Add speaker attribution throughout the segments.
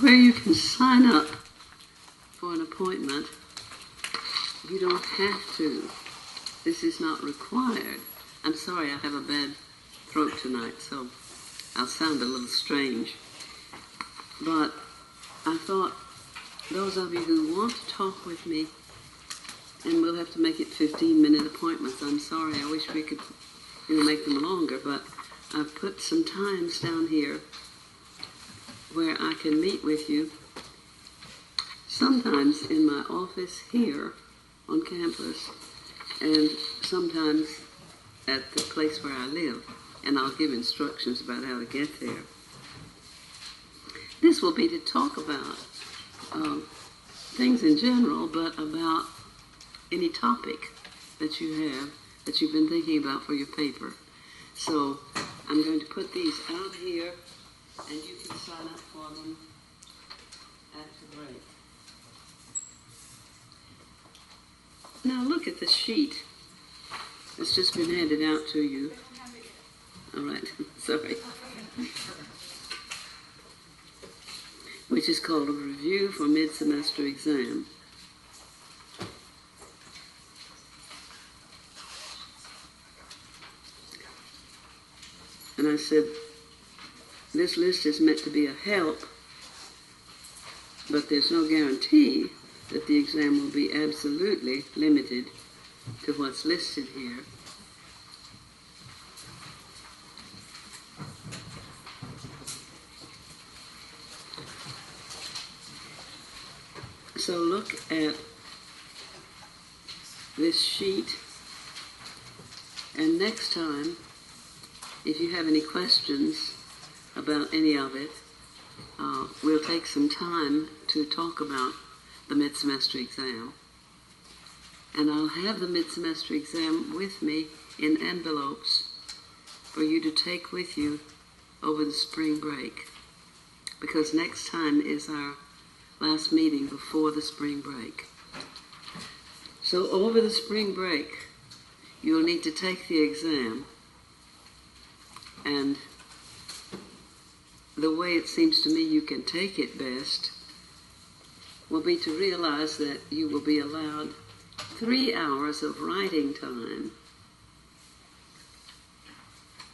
Speaker 1: where you can sign up for an appointment. You don't have to. This is not required. I'm sorry, I have a bad throat tonight, so I'll sound a little strange. But I thought those of you who want to talk with me, and we'll have to make it 15-minute appointments. I'm sorry, I wish we could make them longer, but I've put some times down here where I can meet with you, sometimes in my office here on campus, and sometimes at the place where I live, and I'll give instructions about how to get there. This will be to talk about things in general, but about any topic that you have, that you've been thinking about for your paper. So I'm going to put these out here, and you can sign up for them after break. Now look at the sheet that's just been handed out to you. All right, sorry. Which is called a review for mid-semester exam. And I said, this list is meant to be a help, but there's no guarantee that the exam will be absolutely limited to what's listed here. So look at this sheet, and next time, if you have any questions about any of it, we'll take some time to talk about the mid-semester exam. And I'll have the mid-semester exam with me in envelopes for you to take with you over the spring break, because next time is our last meeting before the spring break. So over the spring break, you'll need to take the exam, and the way it seems to me you can take it best will be to realize that you will be allowed 3 hours of writing time,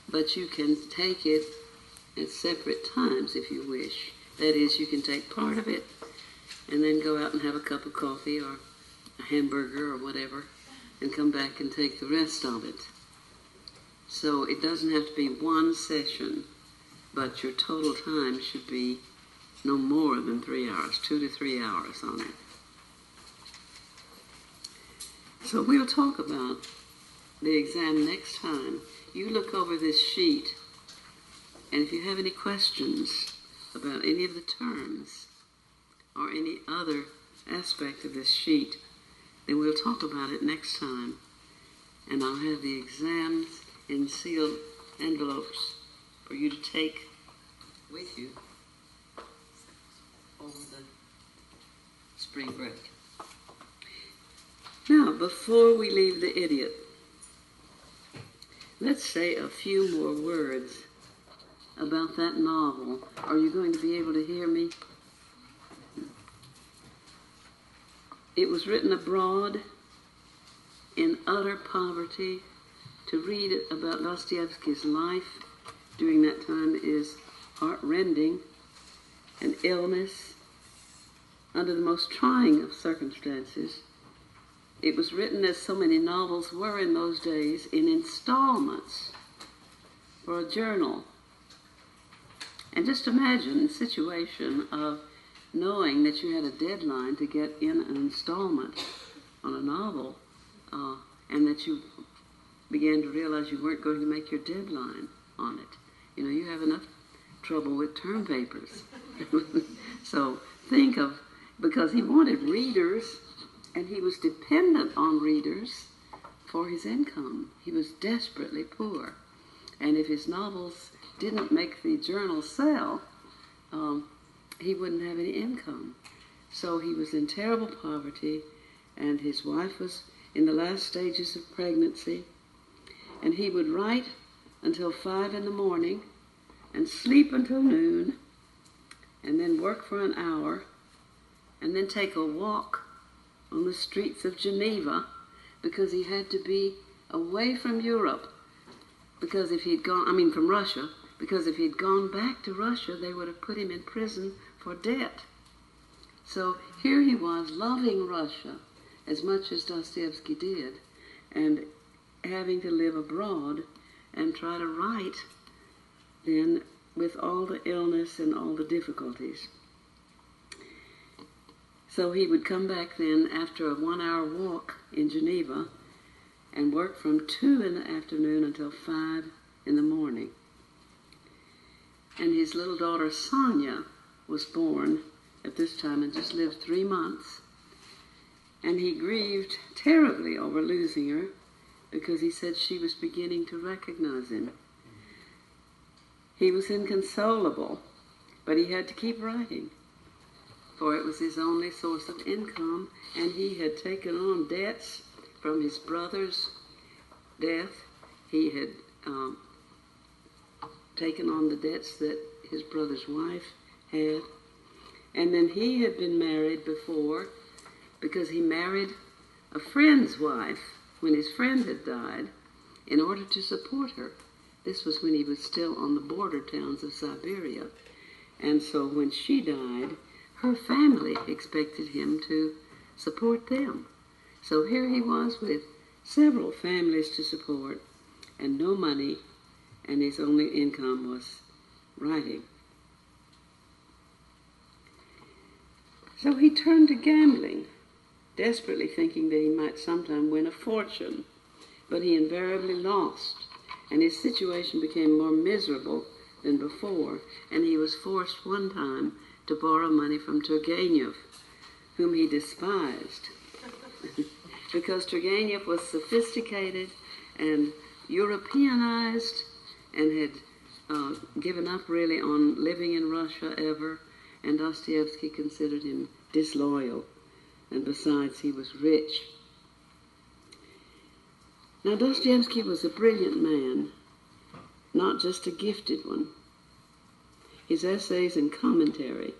Speaker 1: but you can take it at separate times if you wish. That is, you can take part of it and then go out and have a cup of coffee or a hamburger or whatever, and come back and take the rest of it. So it doesn't have to be one session, but your total time should be no more than 3 hours, 2 to 3 hours on it. So we'll talk about the exam next time. You look over this sheet, and if you have any questions about any of the terms or any other aspect of this sheet, then we'll talk about it next time. And I'll have the exams in sealed envelopes for you to take with you over the spring break. Now, before we leave the idiot, let's say a few more words about that novel. Are you going to be able to hear me? It was written abroad in utter poverty. To read about Dostoevsky's life during that time is heart-rending, and illness under the most trying of circumstances. It was written, as so many novels were in those days, in installments for a journal. And just imagine the situation of knowing that you had a deadline to get in an installment on a novel, and that you began to realize you weren't going to make your deadline on it. You know, you have enough trouble with term papers. So think of, because he wanted readers, and he was dependent on readers for his income. He was desperately poor. And if his novels didn't make the journal sell, he wouldn't have any income. So he was in terrible poverty, and his wife was in the last stages of pregnancy, and he would write until 5 in the morning and sleep until noon, and then work for an hour, and then take a walk on the streets of Geneva, because he had to be away from Europe, because if he'd gone, from Russia, because if he'd gone back to Russia, they would have put him in prison for debt. So here he was, loving Russia as much as Dostoevsky did, and having to live abroad and try to write then with all the illness and all the difficulties. So he would come back then after a 1-hour walk in Geneva and work from 2 in the afternoon until 5 in the morning. And his little daughter Sonia was born at this time and just lived 3 months. And he grieved terribly over losing her, because he said she was beginning to recognize him. He was inconsolable, but he had to keep writing, for it was his only source of income, and he had taken on debts from his brother's death. He had taken on the debts that his brother's wife had. And then he had been married before, because he married a friend's wife when his friend had died in order to support her. This was when he was still on the border towns of Siberia. And so when she died, her family expected him to support them. So here he was with several families to support and no money, and his only income was writing. So he turned to gambling, desperately thinking that he might sometime win a fortune, but he invariably lost, and his situation became more miserable than before, and he was forced one time to borrow money from Turgenev, whom he despised, because Turgenev was sophisticated and Europeanized and had given up really on living in Russia ever, and Dostoevsky considered him disloyal, and besides, he was rich. Now, Dostoevsky was a brilliant man, not just a gifted one. His essays and commentary,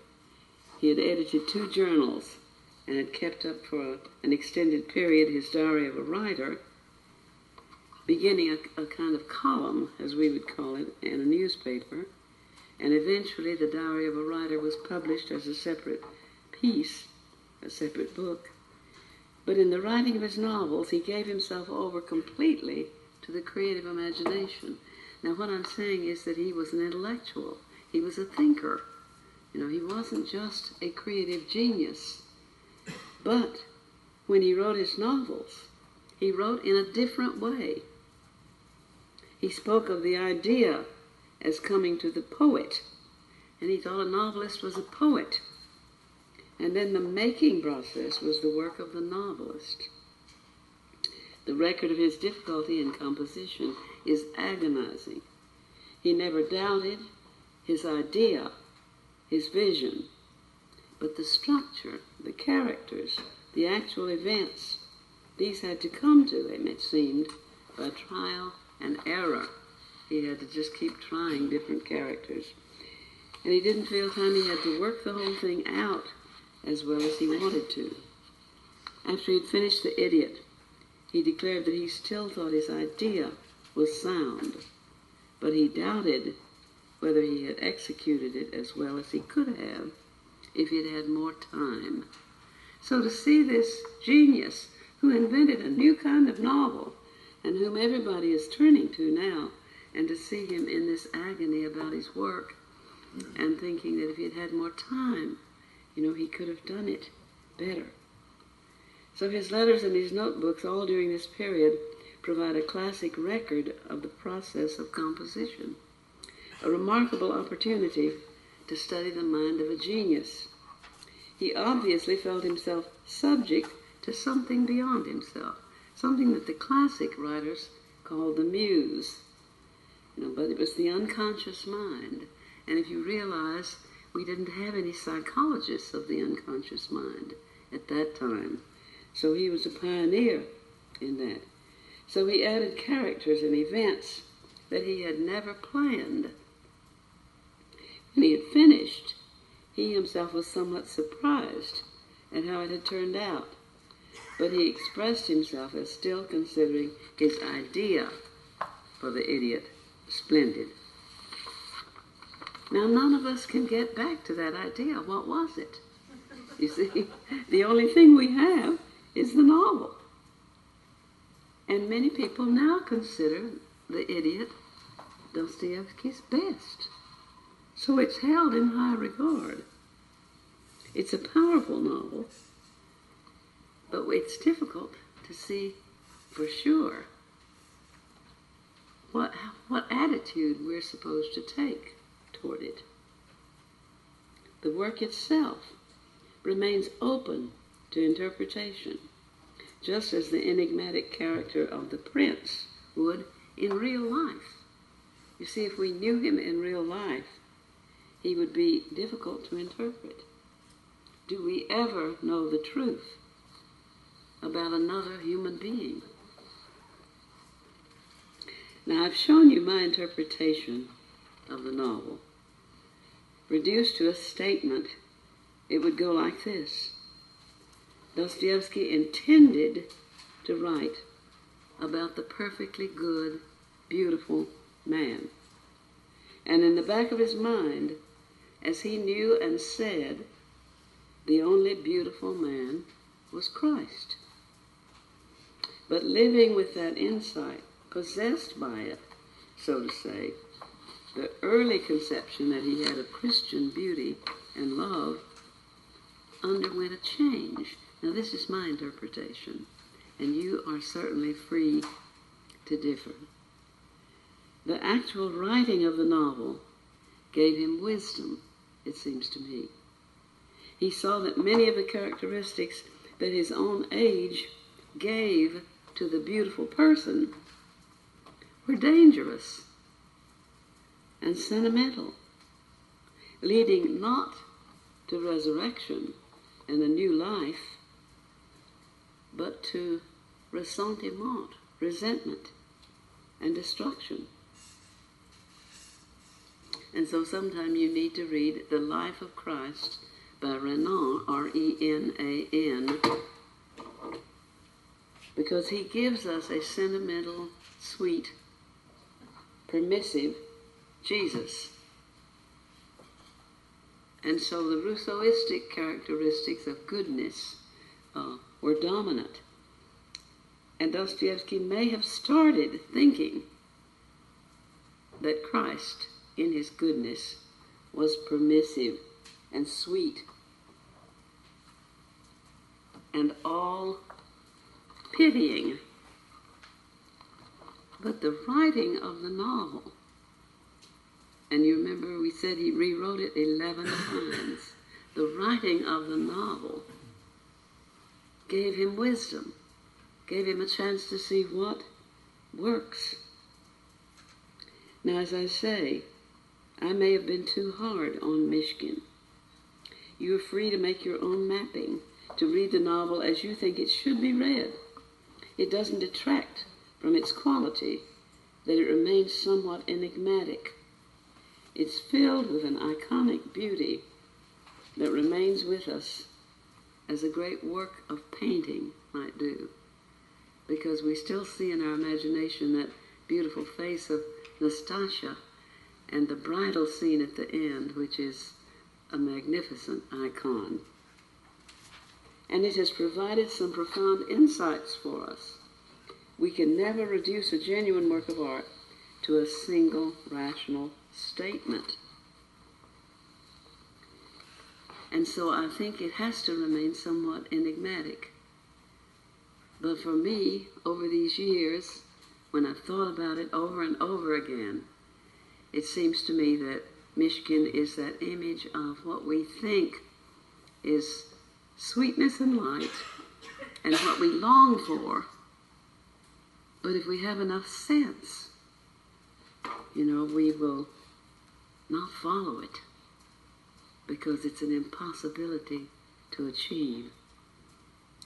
Speaker 1: he had edited 2 journals and had kept up for an extended period his Diary of a Writer, beginning a kind of column, as we would call it, in a newspaper, and eventually the Diary of a Writer was published as a separate piece, a separate book. But in the writing of his novels, he gave himself over completely to the creative imagination. Now, what I'm saying is that he was an intellectual. He was a thinker. He wasn't just a creative genius. But when he wrote his novels, he wrote in a different way. He spoke of the idea as coming to the poet, and he thought a novelist was a poet. And then the making process was the work of the novelist. The record of his difficulty in composition is agonizing. He never doubted his idea, his vision, but the structure, the characters, the actual events, these had to come to him, it seemed, by trial and error. He had to just keep trying different characters. And he didn't feel time he had to work the whole thing out as well as he wanted to. After he'd finished The Idiot, he declared that he still thought his idea was sound, but he doubted whether he had executed it as well as he could have if he'd had more time. So to see this genius who invented a new kind of novel and whom everybody is turning to now, and to see him in this agony about his work and thinking that if he'd had more time, he could have done it better. So his letters and his notebooks, all during this period, provide a classic record of the process of composition, a remarkable opportunity to study the mind of a genius. He obviously felt himself subject to something beyond himself, something that the classic writers called the muse. But it was the unconscious mind. And if you realize, we didn't have any psychologists of the unconscious mind at that time. So he was a pioneer in that. So he added characters and events that he had never planned. When he had finished, He himself was somewhat surprised at how it had turned out, but he expressed himself as still considering his idea for the idiot splendid. Now, none of us can get back to that idea. What was it? You see, the only thing we have is the novel. And many people now consider The Idiot Dostoevsky's best. So it's held in high regard. It's a powerful novel, but it's difficult to see for sure what attitude we're supposed to take toward it. The work itself remains open to interpretation, just as the enigmatic character of the prince would in real life. You see, if we knew him in real life, he would be difficult to interpret. Do we ever know the truth about another human being? Now, I've shown you my interpretation of the novel. Reduced to a statement, it would go like this. Dostoevsky intended to write about the perfectly good, beautiful man. And in the back of his mind, as he knew and said, the only beautiful man was Christ. But living with that insight, possessed by it, so to say, the early conception that he had of Christian beauty and love underwent a change. Now, this is my interpretation, and you are certainly free to differ. The actual writing of the novel gave him wisdom, it seems to me. He saw that many of the characteristics that his own age gave to the beautiful person were dangerous and sentimental, leading not to resurrection and a new life, but to ressentiment, resentment, and destruction. And so sometime you need to read The Life of Christ by Renan, R-E-N-A-N, because he gives us a sentimental, sweet, permissive Jesus. And so the Rousseauistic characteristics of goodness were dominant. And Dostoevsky may have started thinking that Christ, in his goodness, was permissive and sweet and all pitying. But the writing of the novel, and you remember we said he rewrote it 11 times, the writing of the novel gave him wisdom, gave him a chance to see what works. Now, as I say, I may have been too hard on Mishkin. You are free to make your own mapping, to read the novel as you think it should be read. It doesn't detract from its quality, that it remains somewhat enigmatic. It's filled with an iconic beauty that remains with us as a great work of painting might do, because we still see in our imagination that beautiful face of Nastasya and the bridal scene at the end, which is a magnificent icon. And it has provided some profound insights for us. We can never reduce a genuine work of art to a single rational statement. And so I think it has to remain somewhat enigmatic. But for me, over these years, when I've thought about it over and over again, it seems to me that Mishkin is that image of what we think is sweetness and light and what we long for. But if we have enough sense, we will not follow it, because it's an impossibility to achieve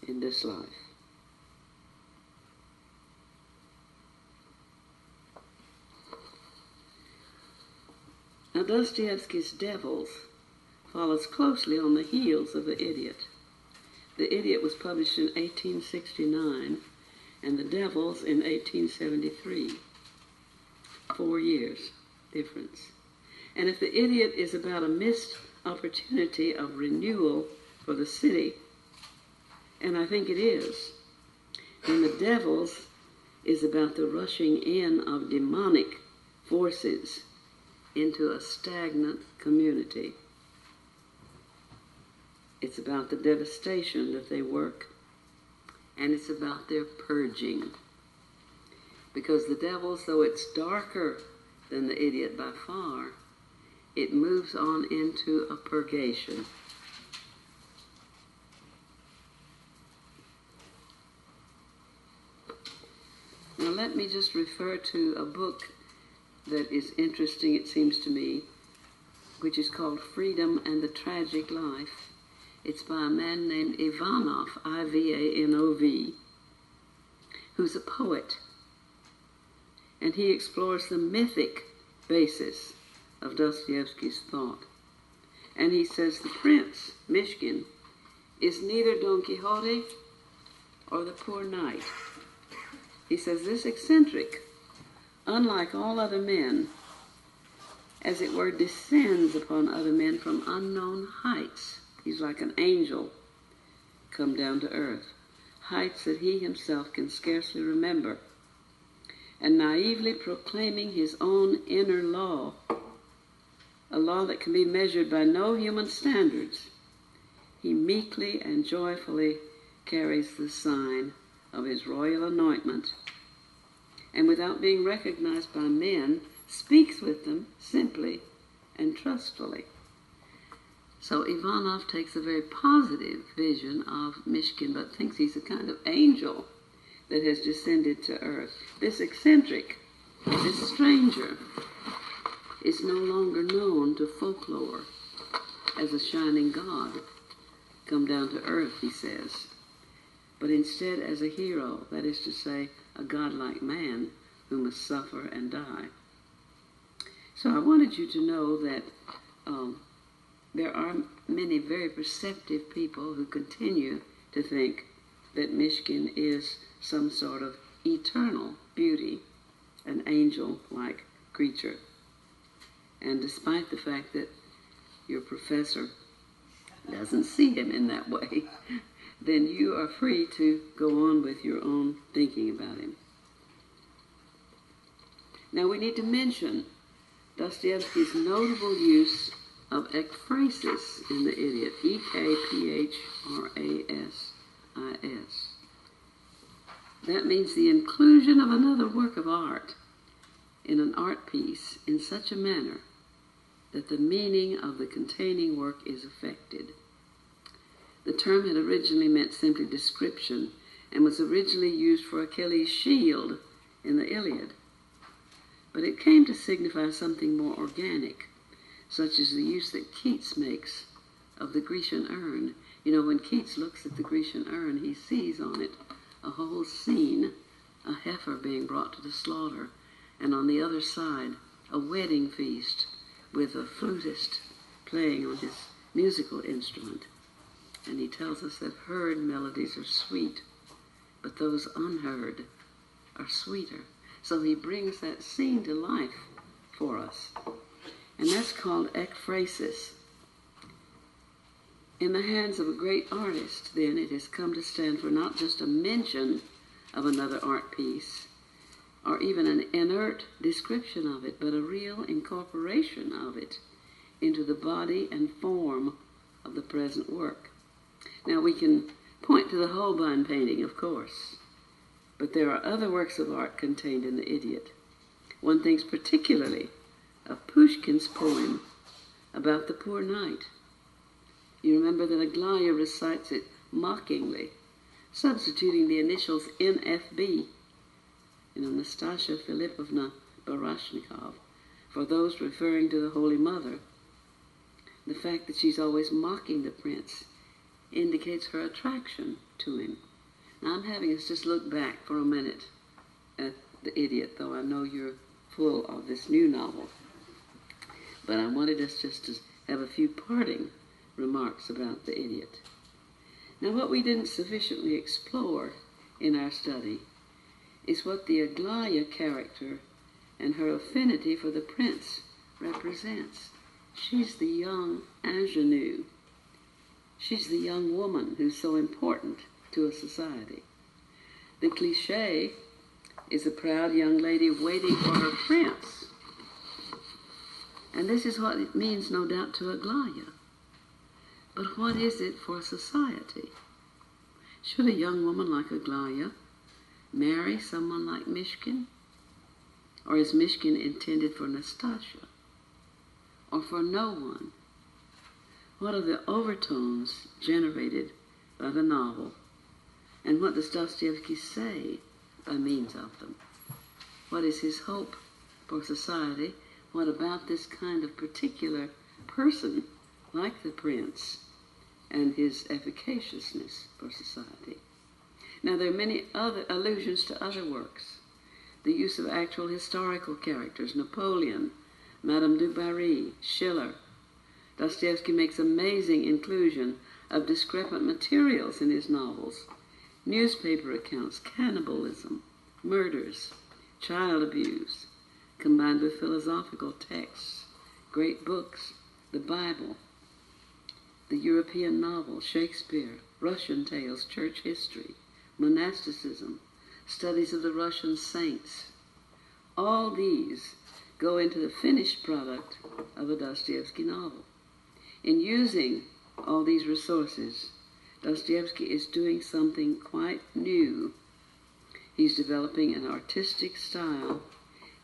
Speaker 1: in this life. Now, Dostoevsky's devils follows closely on the heels of The Idiot. The Idiot was published in 1869 and The Devils in 1873. 4 years difference. And if The Idiot is about a missed opportunity of renewal for the city, and I think it is, then The Devils is about the rushing in of demonic forces into a stagnant community. It's about the devastation that they work, and it's about their purging. Because The Devils, though it's darker than The Idiot by far, it moves on into a purgation. Now let me just refer to a book that is interesting, it seems to me, which is called Freedom and the Tragic Life. It's by a man named Ivanov, I-V-A-N-O-V, who's a poet. And he explores the mythic basis of Dostoevsky's thought. And he says the prince, Mishkin, is neither Don Quixote or the poor knight. He says this eccentric, unlike all other men, as it were, descends upon other men from unknown heights. He's like an angel come down to earth, heights that he himself can scarcely remember, and naively proclaiming his own inner law, a law that can be measured by no human standards, he meekly and joyfully carries the sign of his royal anointment, and without being recognized by men, speaks with them simply and trustfully. So Ivanov takes a very positive vision of Mishkin, but thinks he's a kind of angel that has descended to earth. This eccentric, this stranger, is no longer known to folklore as a shining god come down to earth, he says, but instead as a hero, that is to say, a godlike man who must suffer and die. So I wanted you to know that there are many very perceptive people who continue to think that Mishkin is some sort of eternal beauty, an angel-like creature. And despite the fact that your professor doesn't see him in that way, then you are free to go on with your own thinking about him. Now we need to mention Dostoevsky's notable use of ekphrasis in The Idiot, E-K-P-H-R-A-S-I-S. That means the inclusion of another work of art in an art piece in such a manner that the meaning of the containing work is affected. The term had originally meant simply description and was originally used for Achilles' shield in the Iliad. But it came to signify something more organic, such as the use that Keats makes of the Grecian urn. You know, when Keats looks at the Grecian urn, he sees on it a whole scene, a heifer being brought to the slaughter, and on the other side, a wedding feast with a flutist playing on his musical instrument. And he tells us that heard melodies are sweet, but those unheard are sweeter. So he brings that scene to life for us. And that's called ekphrasis. In the hands of a great artist, then, it has come to stand for not just a mention of another art piece, or even an inert description of it, but a real incorporation of it into the body and form of the present work. Now, we can point to the Holbein painting, of course, but there are other works of art contained in The Idiot. One thinks particularly of Pushkin's poem about the poor knight. You remember that Aglaya recites it mockingly, substituting the initials NFB, Nastasya Philippovna Barashnikov, for those referring to the Holy Mother. The fact that she's always mocking the prince indicates her attraction to him. Now I'm having us just look back for a minute at The Idiot, though I know you're full of this new novel. But I wanted us just to have a few parting remarks about the idiot. Now, what we didn't sufficiently explore in our study is what the Aglaia character and her affinity for the prince represents. She's the young ingenue. She's the young woman who's so important to a society. The cliché is a proud young lady waiting for her prince. And this is what it means, no doubt, to Aglaia. But what is it for society? Should a young woman like Aglaia marry someone like Mishkin? Or is Mishkin intended for Nastasia? Or for no one? What are the overtones generated by the novel? And what does Dostoevsky say by means of them? What is his hope for society? What about this kind of particular person, like the prince, and his efficaciousness for society? Now, there are many other allusions to other works. The use of actual historical characters, Napoleon, Madame du Barry, Schiller. Dostoevsky makes amazing inclusion of discrepant materials in his novels. Newspaper accounts, cannibalism, murders, child abuse, combined with philosophical texts, great books, the Bible, the European novel, Shakespeare, Russian tales, church history, monasticism, studies of the Russian saints. All these go into the finished product of a Dostoevsky novel. In using all these resources, Dostoevsky is doing something quite new. He's developing an artistic style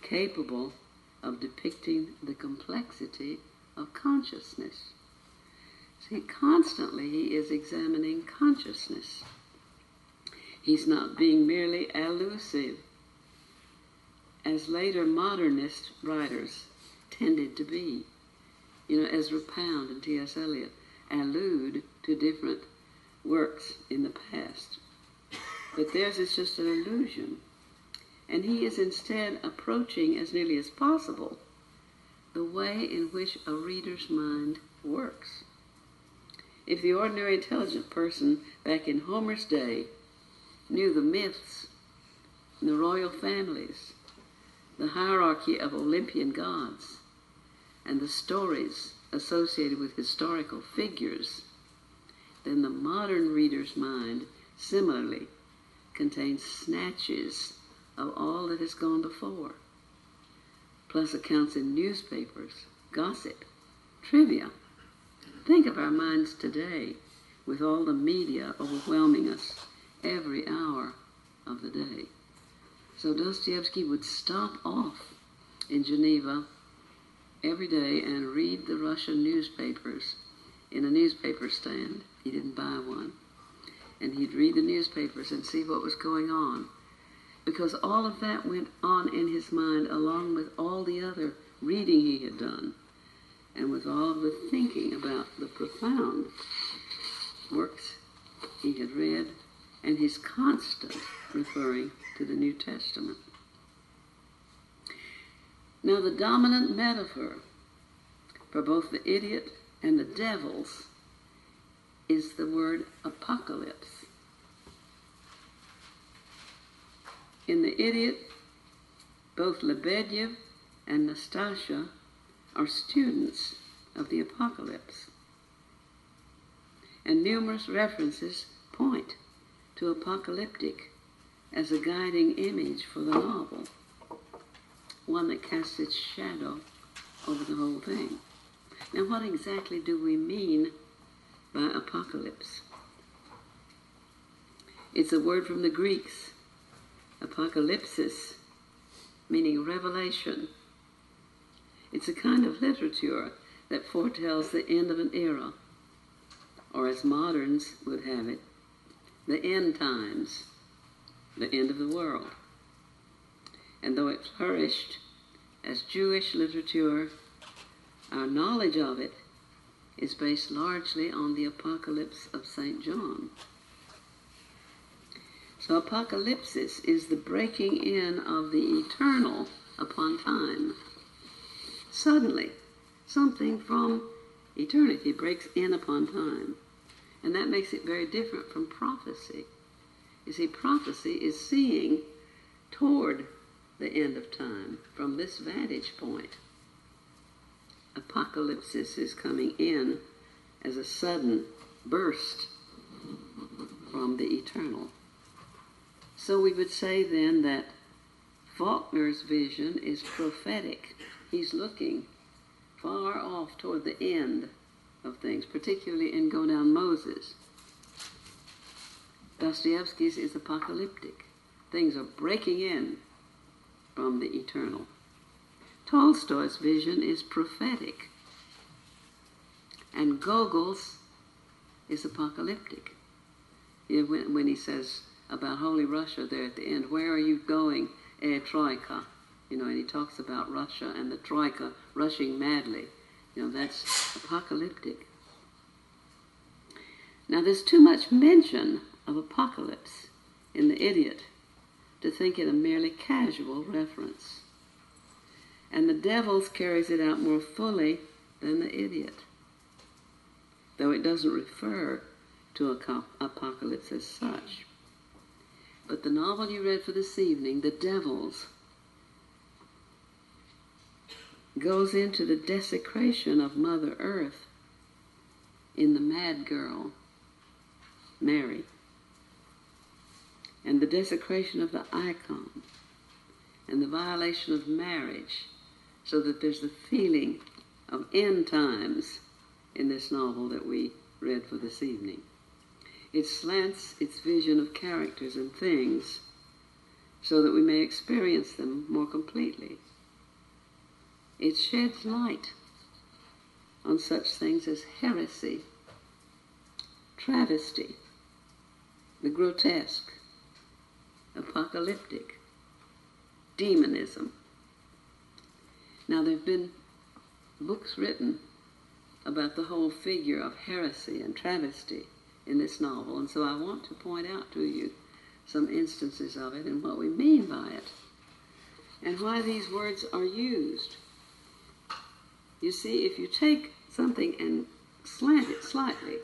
Speaker 1: capable of depicting the complexity of consciousness. See, constantly he is examining consciousness. He's not being merely elusive, as later modernist writers tended to be. You know, Ezra Pound and T.S. Eliot allude to different works in the past. But theirs is just an illusion. And he is instead approaching, as nearly as possible, the way in which a reader's mind works. If the ordinary intelligent person back in Homer's day knew the myths, the royal families, the hierarchy of Olympian gods, and the stories associated with historical figures, then the modern reader's mind similarly contains snatches of all that has gone before, plus accounts in newspapers, gossip, trivia. Think of our minds today with all the media overwhelming us every hour of the day. So Dostoevsky would stop off in Geneva every day and read the Russian newspapers in a newspaper stand. He didn't buy one. And he'd read the newspapers and see what was going on. Because all of that went on in his mind along with all the other reading he had done and with all of the thinking about the profound works he had read and his constant referring to the New Testament. Now, the dominant metaphor for both the idiot and the devils is the word apocalypse. In the idiot, both Lebedev and Nastasia are students of the apocalypse. And numerous references point to apocalyptic as a guiding image for the novel, one that casts its shadow over the whole thing. Now, what exactly do we mean by apocalypse? It's a word from the Greeks, apocalypsis, meaning revelation. It's a kind of literature that foretells the end of an era, or as moderns would have it, the end times, the end of the world. And though it flourished as Jewish literature, our knowledge of it is based largely on the Apocalypse of St. John. So apocalypsis is the breaking in of the eternal upon time. Suddenly, something from eternity, breaks in upon time. And that makes it very different from prophecy. You see, prophecy is seeing toward the end of time from this vantage point. Apocalypse is coming in as a sudden burst from the eternal. So we would say then that Faulkner's vision is prophetic. He's looking far off toward the end of things, particularly in Go Down Moses. Dostoevsky's is apocalyptic. Things are breaking in from the eternal. Tolstoy's vision is prophetic. And Gogol's is apocalyptic. You know, when he says about Holy Russia there at the end, where are you going, Troika? You know, and he talks about Russia and the Troika rushing madly. You know, that's apocalyptic. Now, there's too much mention of apocalypse in The Idiot to think it a merely casual reference. And The Devils carries it out more fully than The Idiot, though it doesn't refer to apocalypse as such. But the novel you read for this evening, The Devils, goes into the desecration of Mother Earth in the mad girl, Mary, and the desecration of the icon, and the violation of marriage, so that there's the feeling of end times in this novel that we read for this evening. It slants its vision of characters and things so that we may experience them more completely. It sheds light on such things as heresy, travesty, the grotesque, apocalyptic, demonism. Now, there have been books written about the whole figure of heresy and travesty in this novel, and so I want to point out to you some instances of it and what we mean by it, and why these words are used. You see, if you take something and slant it slightly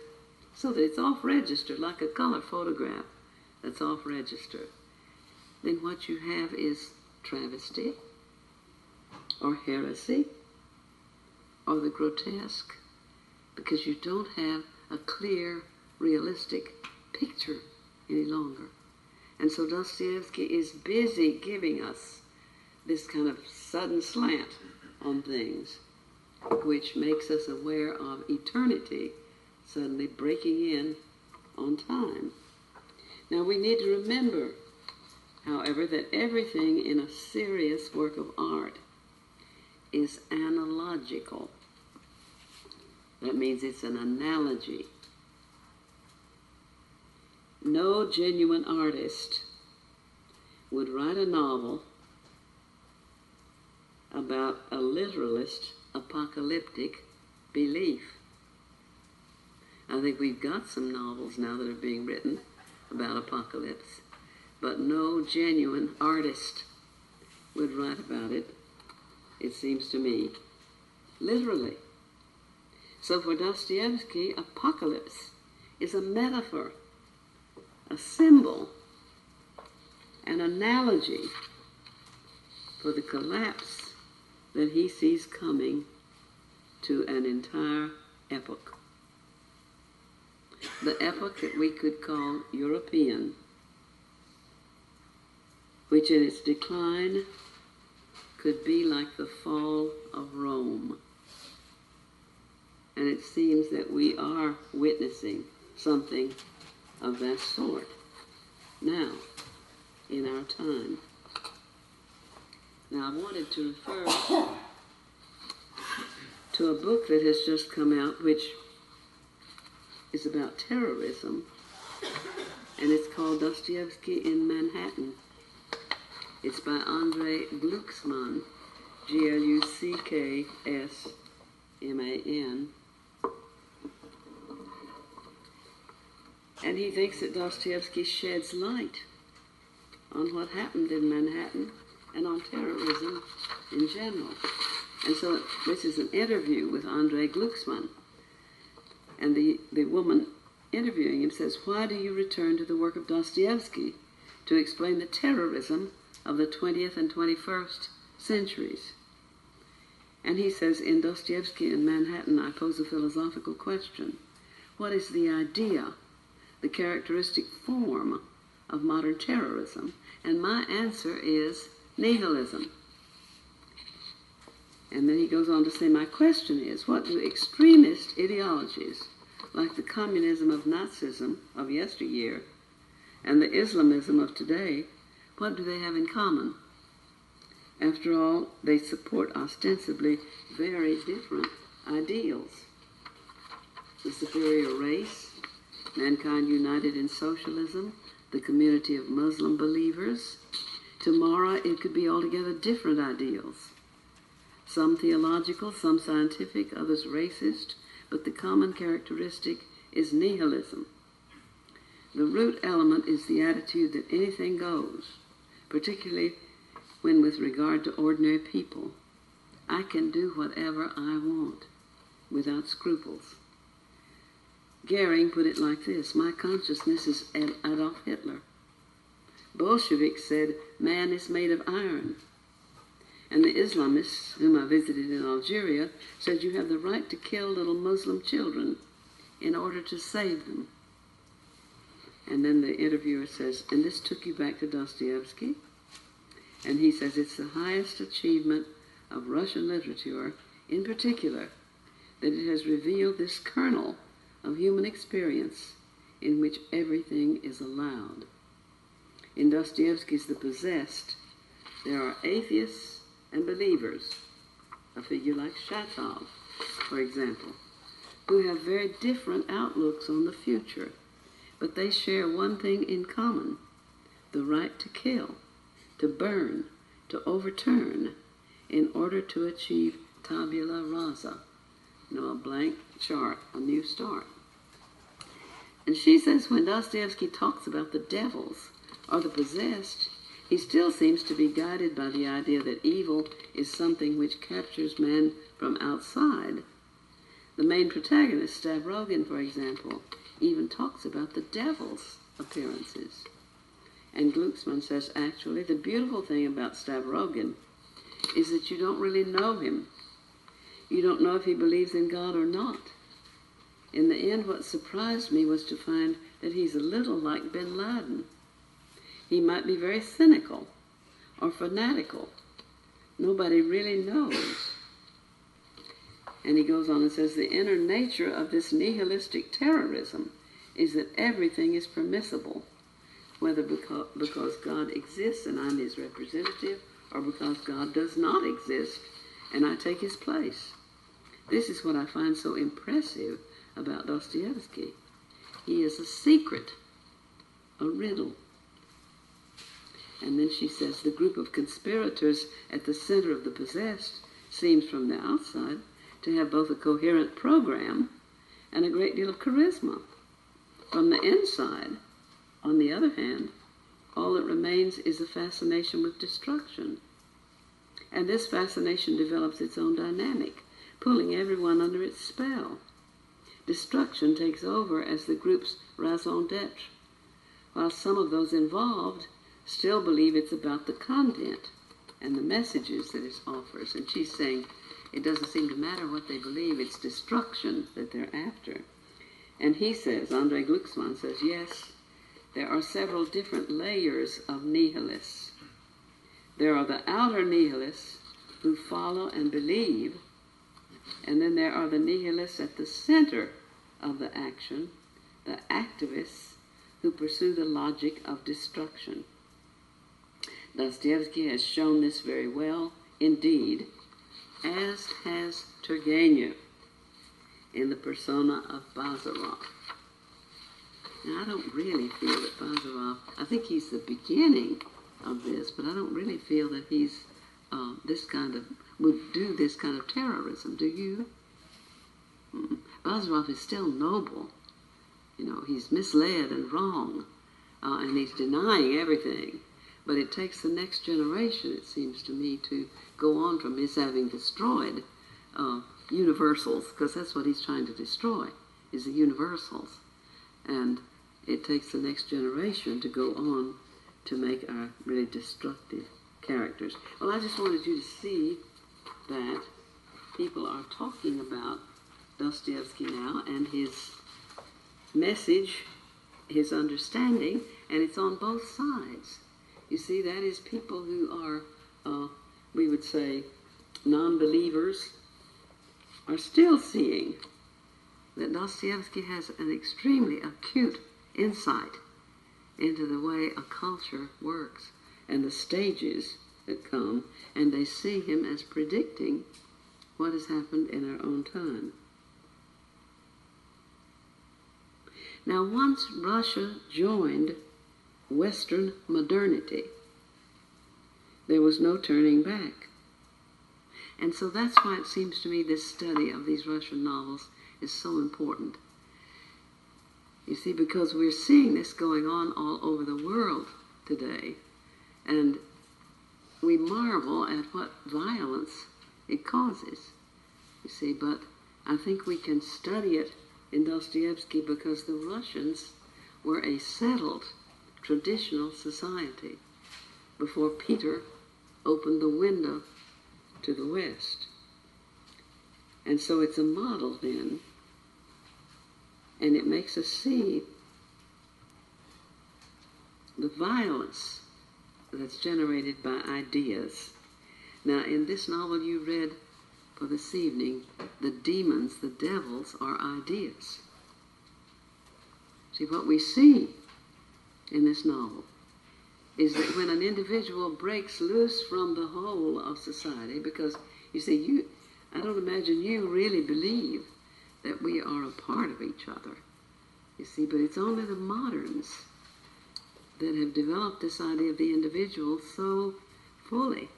Speaker 1: so that it's off-register, like a color photograph that's off-register, then what you have is travesty, or heresy, or the grotesque, because you don't have a clear, realistic picture any longer. And so Dostoevsky is busy giving us this kind of sudden slant on things, which makes us aware of eternity suddenly breaking in on time. Now, we need to remember, however, that everything in a serious work of art is analogical. That means it's an analogy. No genuine artist would write a novel about a literalist apocalyptic belief. I think we've got some novels now that are being written about apocalypse, but no genuine artist would write about it, it seems to me, literally. So for Dostoevsky, apocalypse is a metaphor, a symbol, an analogy for the collapse that he sees coming to an entire epoch. The epoch that we could call European, which in its decline could be like the fall of Rome. And it seems that we are witnessing something of that sort now, in our time. Now, I wanted to refer to a book that has just come out, which is about terrorism, and it's called Dostoevsky in Manhattan. It's by Andrei Glucksmann, Glucksman, and he thinks that Dostoevsky sheds light on what happened in Manhattan and on terrorism in general. And so this is an interview with Andrei Glucksmann, And the woman interviewing him says, "Why do you return to the work of Dostoevsky to explain the terrorism of the 20th and 21st centuries?" And he says, "In Dostoevsky and Manhattan, I pose a philosophical question. What is the idea, the characteristic form of modern terrorism? And my answer is nihilism." And then he goes on to say, "My question is, what do extremist ideologies, like the communism of Nazism of yesteryear and the Islamism of today, what do they have in common? After all, they support ostensibly very different ideals. The superior race, mankind united in socialism, the community of Muslim believers. Tomorrow it could be altogether different ideals. Some theological, some scientific, others racist, but the common characteristic is nihilism. The root element is the attitude that anything goes, particularly when with regard to ordinary people. I can do whatever I want, without scruples." Goering put it like this: "My consciousness is Adolf Hitler." Bolsheviks said, "Man is made of iron." And the Islamists, whom I visited in Algeria, said you have the right to kill little Muslim children in order to save them. And then the interviewer says, "And this took you back to Dostoevsky?" And he says, "It's the highest achievement of Russian literature, in particular, that it has revealed this kernel of human experience in which everything is allowed." In Dostoevsky's The Possessed, there are atheists and believers, a figure like Shatov, for example, who have very different outlooks on the future, but they share one thing in common: the right to kill, to burn, to overturn, in order to achieve tabula rasa, a blank chart, a new start. And she says when Dostoevsky talks about the devils or the possessed, he still seems to be guided by the idea that evil is something which captures man from outside. The main protagonist, Stavrogin, for example, even talks about the devil's appearances. And Glucksmann says, actually, the beautiful thing about Stavrogin is that you don't really know him. You don't know if he believes in God or not. In the end, what surprised me was to find that he's a little like bin Laden. He might be very cynical or fanatical. Nobody really knows. And he goes on and says, the inner nature of this nihilistic terrorism is that everything is permissible, whether because God exists and I'm his representative, or because God does not exist and I take his place. This is what I find so impressive about Dostoevsky. He is a secret, a riddle. And then she says, the group of conspirators at the center of The Possessed seems from the outside to have both a coherent program and a great deal of charisma. From the inside, on the other hand, all that remains is a fascination with destruction. And this fascination develops its own dynamic, pulling everyone under its spell. Destruction takes over as the group's raison d'etre, while some of those involved still believe it's about the content and the messages that it offers. And she's saying it doesn't seem to matter what they believe, it's destruction that they're after. And he says, Andrei Glucksmann says, yes, there are several different layers of nihilists. There are the outer nihilists who follow and believe, and then there are the nihilists at the center of the action, the activists who pursue the logic of destruction. Dostoevsky has shown this very well, indeed, as has Turgenev in the persona of Bazarov. Now, I don't really feel that Bazarov, I think he's the beginning of this, but I don't really feel that he's would do this kind of terrorism. Do you? Bazarov is still noble. He's misled and wrong, and he's denying everything. But it takes the next generation, it seems to me, to go on from his having destroyed universals, because that's what he's trying to destroy, is the universals. And it takes the next generation to go on to make our really destructive characters. Well, I just wanted you to see that people are talking about Dostoevsky now and his message, his understanding, and it's on both sides. You see, that is people who are, we would say, non-believers, are still seeing that Dostoevsky has an extremely acute insight into the way a culture works and the stages that come, and they see him as predicting what has happened in our own time. Now, once Russia joined Western modernity, there was no turning back. And so that's why it seems to me this study of these Russian novels is so important. You see, because we're seeing this going on all over the world today, and we marvel at what violence it causes, you see, but I think we can study it in Dostoevsky because the Russians were a settled, traditional society before Peter opened the window to the West. And so it's a model then, and it makes us see the violence that's generated by ideas. Now, in this novel you read for this evening, the demons, the devils, are ideas. See, what we see in this novel is that when an individual breaks loose from the whole of society, because, you see, I don't imagine you really believe that we are a part of each other, you see, but it's only the moderns that have developed this idea of the individual so fully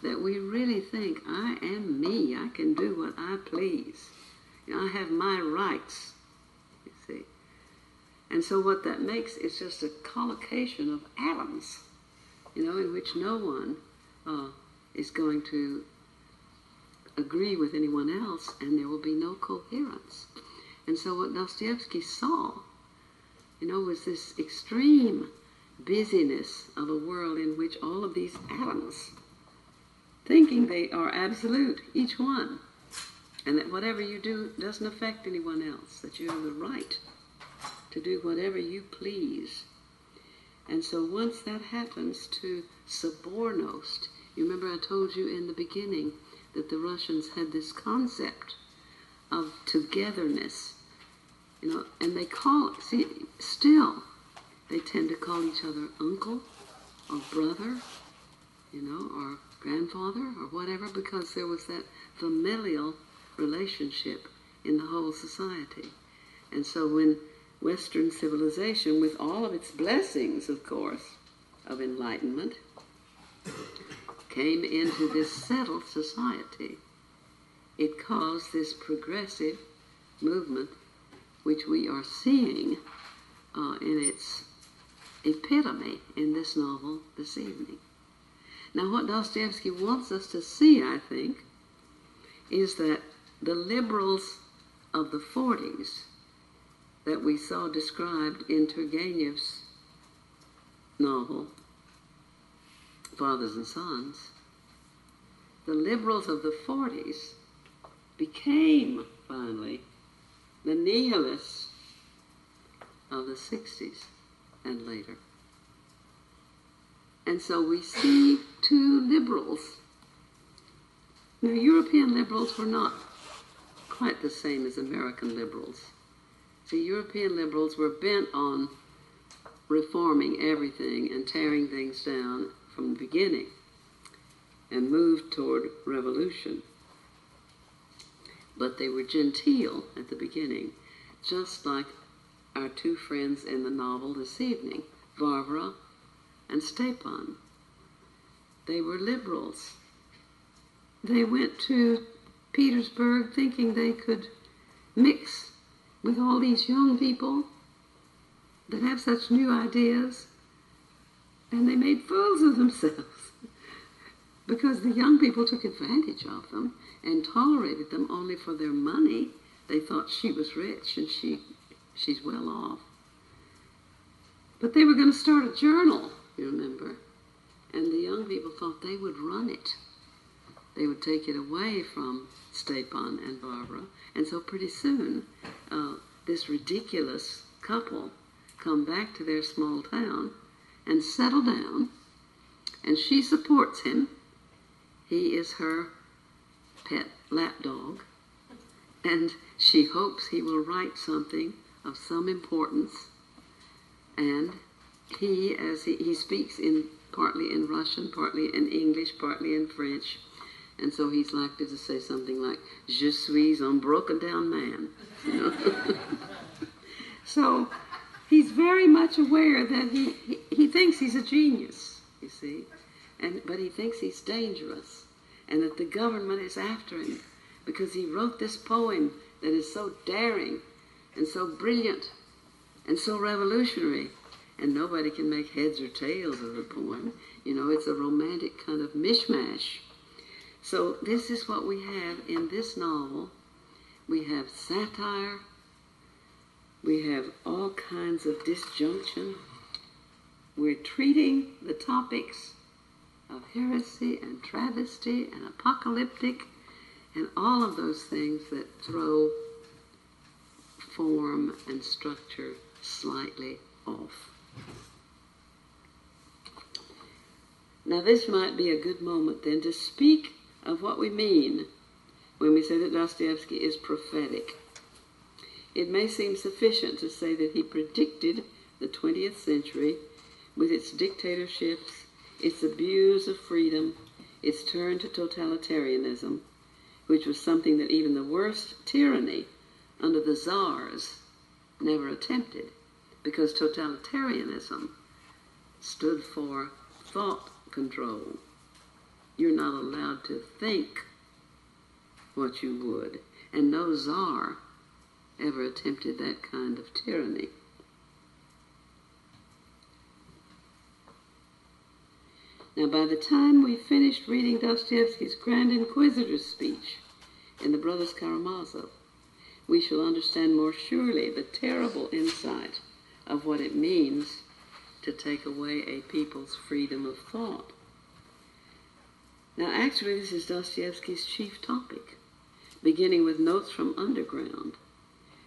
Speaker 1: that we really think, I am me, I can do what I please. You know, I have my rights, you see. And so what that makes is just a collocation of atoms, you know, in which no one is going to agree with anyone else, and there will be no coherence. And so what Dostoevsky saw, you know, was this extreme busyness of a world in which all of these atoms, thinking they are absolute, each one, and that whatever you do doesn't affect anyone else, that you have the right to do whatever you please. And so once that happens to Sobornost, you remember I told you in the beginning that the Russians had this concept of togetherness, you know, and they call it, see, still, they tend to call each other uncle or brother, you know, or grandfather or whatever, because there was that familial relationship in the whole society. And so when Western civilization, with all of its blessings, of course, of enlightenment, came into this settled society, it caused this progressive movement, which we are seeing in its epitome in this novel this evening. Now, what Dostoevsky wants us to see, I think, is that the liberals of the 40s that we saw described in Turgenev's novel, Fathers and Sons, the liberals of the 40s became, finally, the nihilists of the 60s and later. And so we see two liberals. Now, European liberals were not quite the same as American liberals. See, European liberals were bent on reforming everything and tearing things down from the beginning and moved toward revolution. But they were genteel at the beginning, just like our two friends in the novel this evening, Varvara and Stepan. They were liberals. They went to Petersburg thinking they could mix with all these young people that have such new ideas, and they made fools of themselves because the young people took advantage of them and tolerated them only for their money, They thought she was rich and she's well off. But they were going to start a journal, you remember. And the young people thought they would run it. They would take it away from Stepan and Barbara. And so pretty soon, this ridiculous couple come back to their small town and settle down. And she supports him. He is her pet lapdog. And she hopes he will write something of some importance. And he speaks partly in Russian, partly in English, partly in French. And so he's likely to say something like, "Je suis un broken down man." You know? So he's very much aware that he thinks he's a genius, you see. But he thinks he's dangerous. And that the government is after him because he wrote this poem that is so daring and so brilliant and so revolutionary. And nobody can make heads or tails of the poem. You know, it's a romantic kind of mishmash. So this is what we have in this novel. We have satire. We have all kinds of disjunction. We're treating the topics of heresy and travesty and apocalyptic and all of those things that throw form and structure slightly off. Now this might be a good moment then to speak of what we mean when we say that Dostoevsky is prophetic. It may seem sufficient to say that he predicted the 20th century with its dictatorships, its abuse of freedom, its turn to totalitarianism, which was something that even the worst tyranny under the czars never attempted, because totalitarianism stood for thought control. You're not allowed to think what you would, and no czar ever attempted that kind of tyranny. Now, by the time we finished reading Dostoevsky's Grand Inquisitor's speech in The Brothers Karamazov, we shall understand more surely the terrible insight of what it means to take away a people's freedom of thought. Now, actually, this is Dostoevsky's chief topic, beginning with Notes from Underground,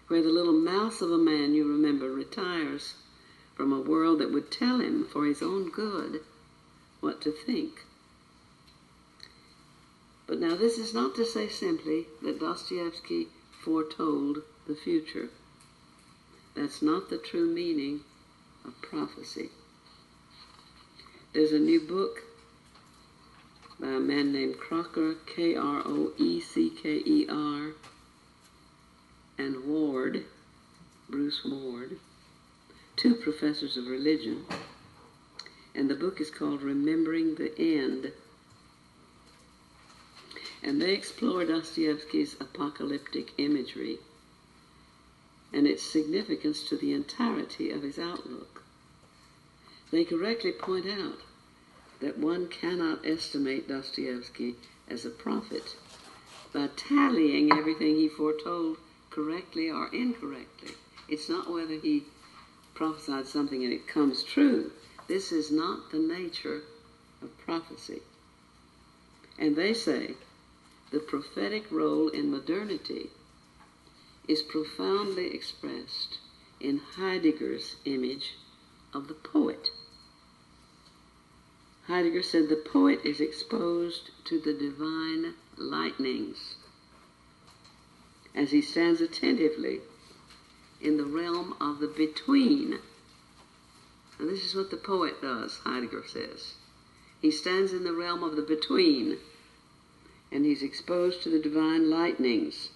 Speaker 1: where the little mouse of a man, you remember, retires from a world that would tell him, for his own good, what to think. But now this is not to say simply that Dostoevsky foretold the future. That's not the true meaning of prophecy. There's a new book by a man named Crocker, Kroecker, and Ward, Bruce Ward, two professors of religion. And the book is called Remembering the End. And they explore Dostoevsky's apocalyptic imagery and its significance to the entirety of his outlook. They correctly point out that one cannot estimate Dostoevsky as a prophet by tallying everything he foretold correctly or incorrectly. It's not whether he prophesied something and it comes true. This is not the nature of prophecy. And they say the prophetic role in modernity is profoundly expressed in Heidegger's image of the poet. Heidegger said the poet is exposed to the divine lightnings as he stands attentively in the realm of the between. And this is what the poet does, Heidegger says. He stands in the realm of the between, and he's exposed to the divine lightnings.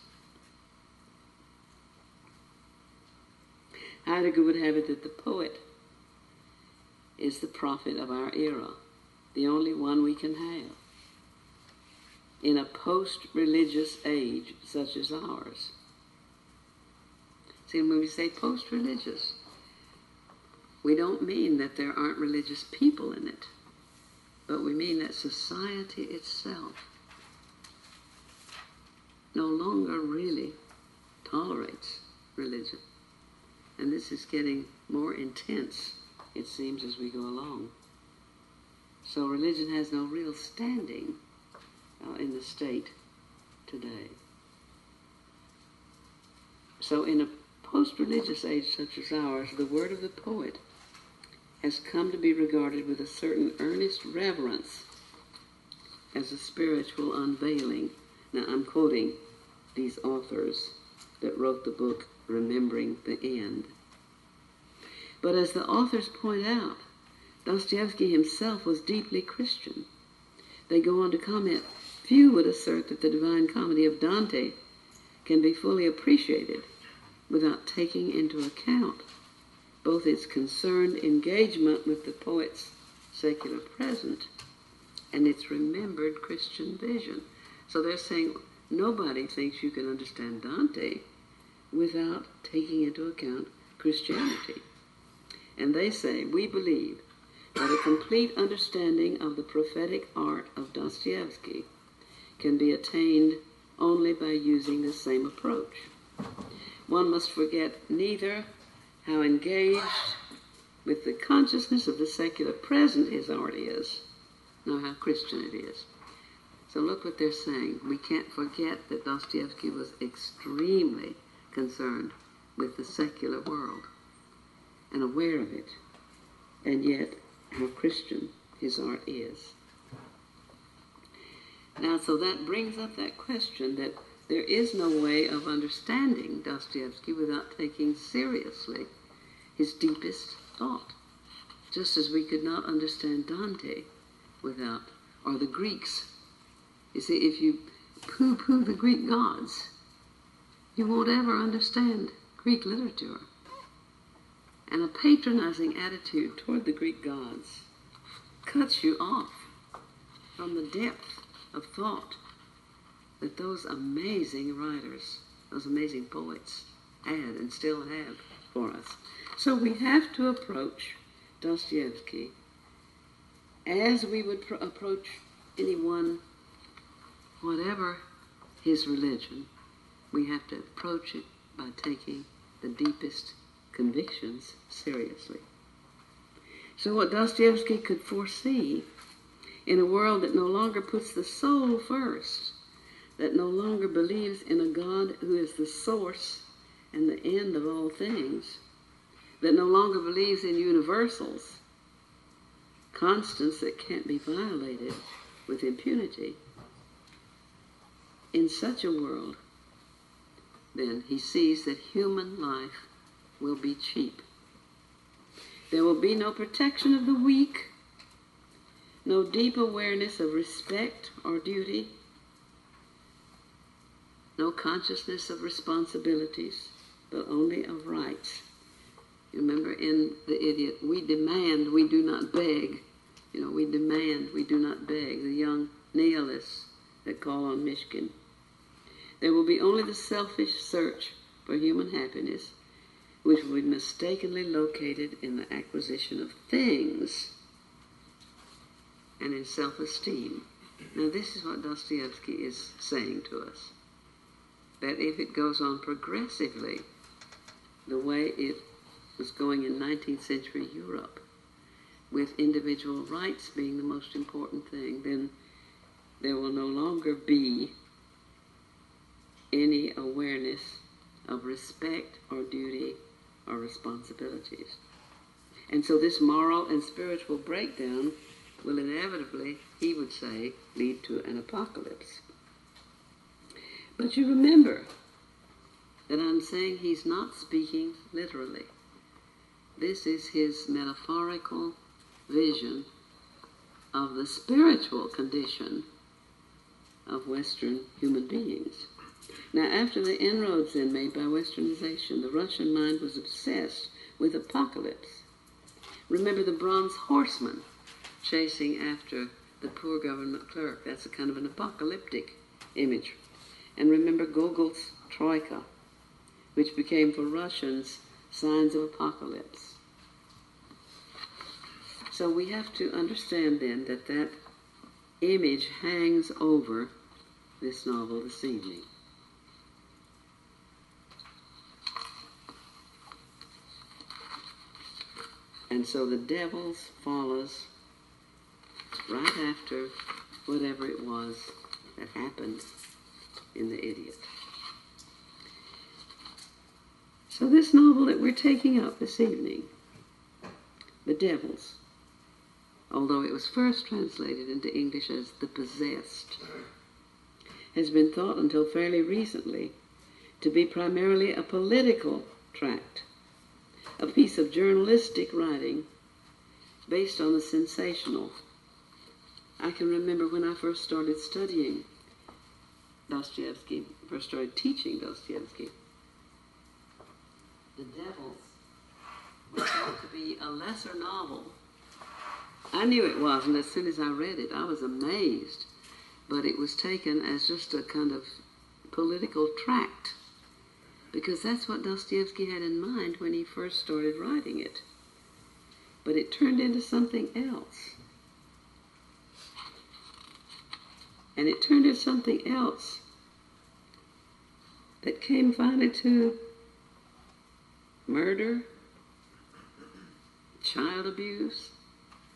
Speaker 1: Heidegger would have it that the poet is the prophet of our era, the only one we can have in a post-religious age such as ours. See, when we say post-religious, we don't mean that there aren't religious people in it, but we mean that society itself no longer really tolerates religion. And this is getting more intense, it seems, as we go along. So religion has no real standing in the state today. So in a post-religious age such as ours, the word of the poet has come to be regarded with a certain earnest reverence as a spiritual unveiling. Now I'm quoting these authors that wrote the book Remembering the End. But as the authors point out, Dostoevsky himself was deeply Christian. They go on to comment, few would assert that the Divine Comedy of Dante can be fully appreciated without taking into account both its concerned engagement with the poet's secular present and its remembered Christian vision. So they're saying nobody thinks you can understand Dante without taking into account Christianity. And they say, we believe that a complete understanding of the prophetic art of Dostoevsky can be attained only by using the same approach. One must forget neither how engaged with the consciousness of the secular present his art is, nor how Christian it is. So look what they're saying. We can't forget that Dostoevsky was extremely concerned with the secular world and aware of it, and yet how Christian his art is. Now, so that brings up that question that there is no way of understanding Dostoevsky without taking seriously his deepest thought, just as we could not understand Dante without, or the Greeks. You see, if you poo-poo the Greek gods, you won't ever understand Greek literature. And a patronizing attitude toward the Greek gods cuts you off from the depth of thought that those amazing writers, those amazing poets had and still have for us. So we have to approach Dostoevsky as we would approach anyone, whatever his religion. We have to approach it by taking the deepest convictions seriously. So what Dostoevsky could foresee in a world that no longer puts the soul first, that no longer believes in a God who is the source and the end of all things, that no longer believes in universals, constants that can't be violated with impunity. In such a world, then he sees that human life will be cheap. There will be no protection of the weak, no deep awareness of respect or duty, no consciousness of responsibilities, but only of rights. You remember in The Idiot, we demand, we do not beg. You know, we demand, we do not beg, the young nihilists that call on Mishkin. There will be only the selfish search for human happiness, which will be mistakenly located in the acquisition of things and in self-esteem. Now this is what Dostoevsky is saying to us, that if it goes on progressively the way it was going in 19th century Europe, with individual rights being the most important thing, then there will no longer be any awareness of respect or duty or responsibilities. And so this moral and spiritual breakdown will inevitably, he would say, lead to an apocalypse. But you remember that I'm saying he's not speaking literally. This is his metaphorical vision of the spiritual condition of Western human beings. Now, after the inroads then made by Westernization, the Russian mind was obsessed with apocalypse. Remember the bronze horseman chasing after the poor government clerk. That's a kind of an apocalyptic image. And remember Gogol's Troika, which became for Russians signs of apocalypse. So we have to understand then that that image hangs over this novel this evening. And so the Devils follows right after whatever it was that happened in The Idiot. So this novel that we're taking up this evening, The Devils, although it was first translated into English as The Possessed, has been thought until fairly recently to be primarily a political tract, a piece of journalistic writing based on the sensational. I can remember when I first started studying Dostoevsky, first started teaching Dostoevsky, The Devils was thought to be a lesser novel. I knew it wasn't. As soon as I read it, I was amazed. But it was taken as just a kind of political tract, because that's what Dostoevsky had in mind when he first started writing it. But it turned into something else. And it turned into something else that came finally to murder, child abuse.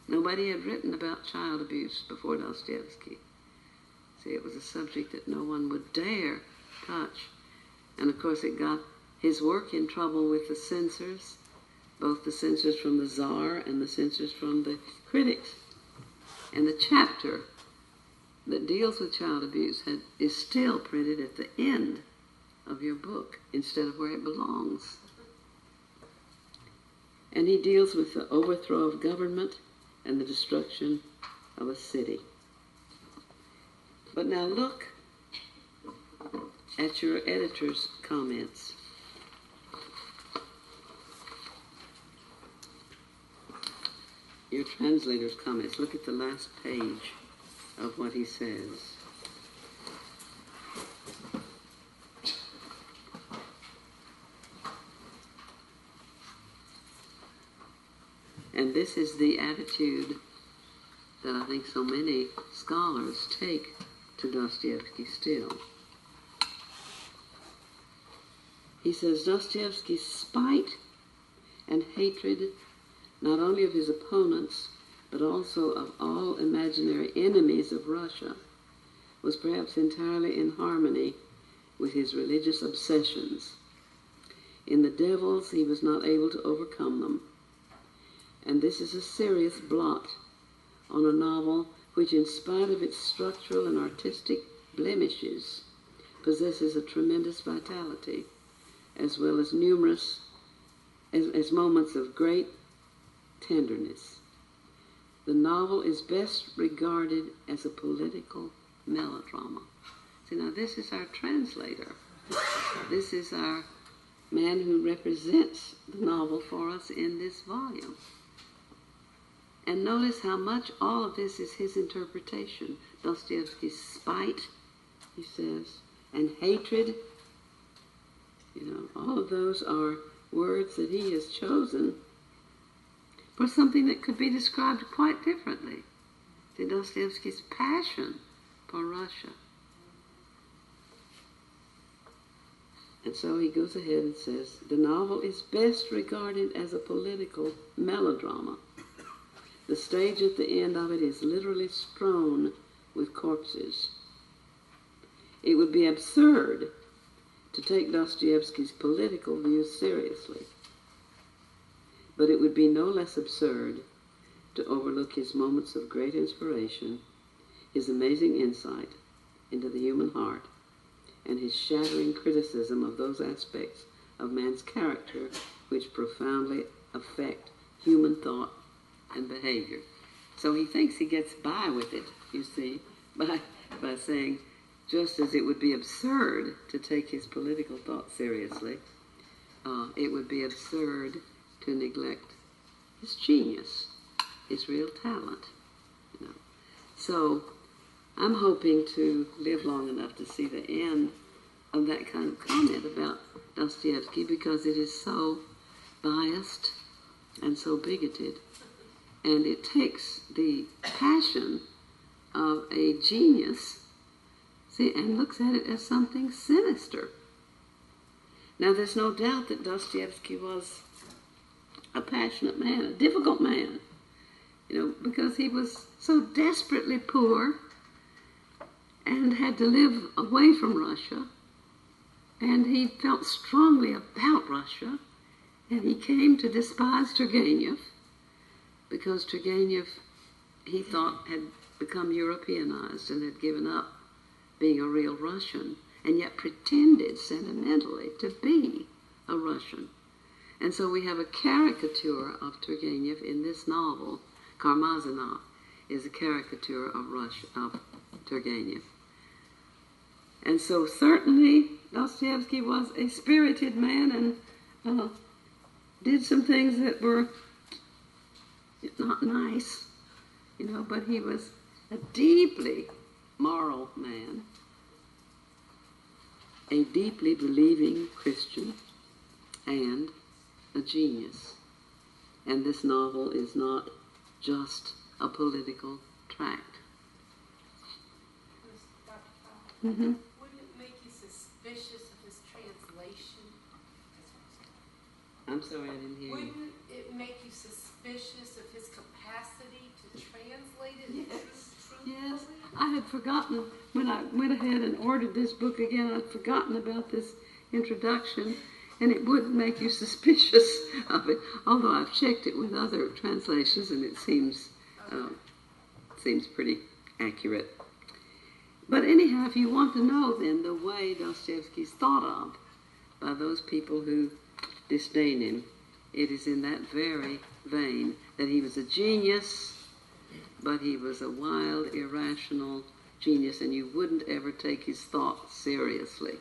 Speaker 1: Nobody had written about child abuse before Dostoevsky. See, it was a subject that no one would dare touch. And of course it got his work in trouble with the censors, both the censors from the Tsar and the censors from the critics. And the chapter that deals with child abuse is still printed at the end of your book instead of where it belongs. And he deals with the overthrow of government and the destruction of a city. But now look at your editor's comments. Your translator's comments. Look at the last page of what he says. And this is the attitude that I think so many scholars take to Dostoevsky still. He says Dostoevsky's spite and hatred not only of his opponents, but also of all imaginary enemies of Russia, was perhaps entirely in harmony with his religious obsessions. In The Devils, he was not able to overcome them. And this is a serious blot on a novel which, in spite of its structural and artistic blemishes, possesses a tremendous vitality, as well as numerous as moments of great tenderness. The novel is best regarded as a political melodrama. See, now this is our translator. This is our man who represents the novel for us in this volume. And notice how much all of this is his interpretation. Dostoevsky's spite, he says, and hatred, all of those are words that he has chosen for something that could be described quite differently. See, Dostoevsky's passion for Russia. And so he goes ahead and says, the novel is best regarded as a political melodrama. The stage at the end of it is literally strewn with corpses. It would be absurd to take Dostoevsky's political views seriously, but it would be no less absurd to overlook his moments of great inspiration, his amazing insight into the human heart, and his shattering criticism of those aspects of man's character which profoundly affect human thought and behavior. So he thinks he gets by with it, you see, by saying, just as it would be absurd to take his political thought seriously, it would be absurd to neglect his genius, his real talent. So I'm hoping to live long enough to see the end of that kind of comment about Dostoevsky, because it is so biased and so bigoted. And it takes the passion of a genius, see, and looks at it as something sinister. Now, there's no doubt that Dostoevsky was a passionate man, a difficult man, because he was so desperately poor and had to live away from Russia, and he felt strongly about Russia, and he came to despise Turgenev because Turgenev, he thought, had become Europeanized and had given up being a real Russian, and yet pretended sentimentally to be a Russian. And so we have a caricature of Turgenev in this novel. Karmazinov is a caricature of Turgenev. And so certainly Dostoevsky was a spirited man and did some things that were not nice, but he was a deeply moral man, a deeply believing Christian, and a genius. And this novel is not just a political tract. Mm-hmm.
Speaker 2: Wouldn't it make you suspicious of his translation?
Speaker 1: I'm sorry, I didn't hear you.
Speaker 2: Wouldn't it make you suspicious of his capacity to translate it?
Speaker 1: Yes. Yes. I had forgotten, when I went ahead and ordered this book again, I'd forgotten about this introduction, and it would make you suspicious of it, although I've checked it with other translations, and it seems pretty accurate. But anyhow, if you want to know then the way Dostoevsky's thought of by those people who disdain him, it is in that very vein that he was a genius, but he was a wild, irrational genius, and you wouldn't ever take his thought seriously.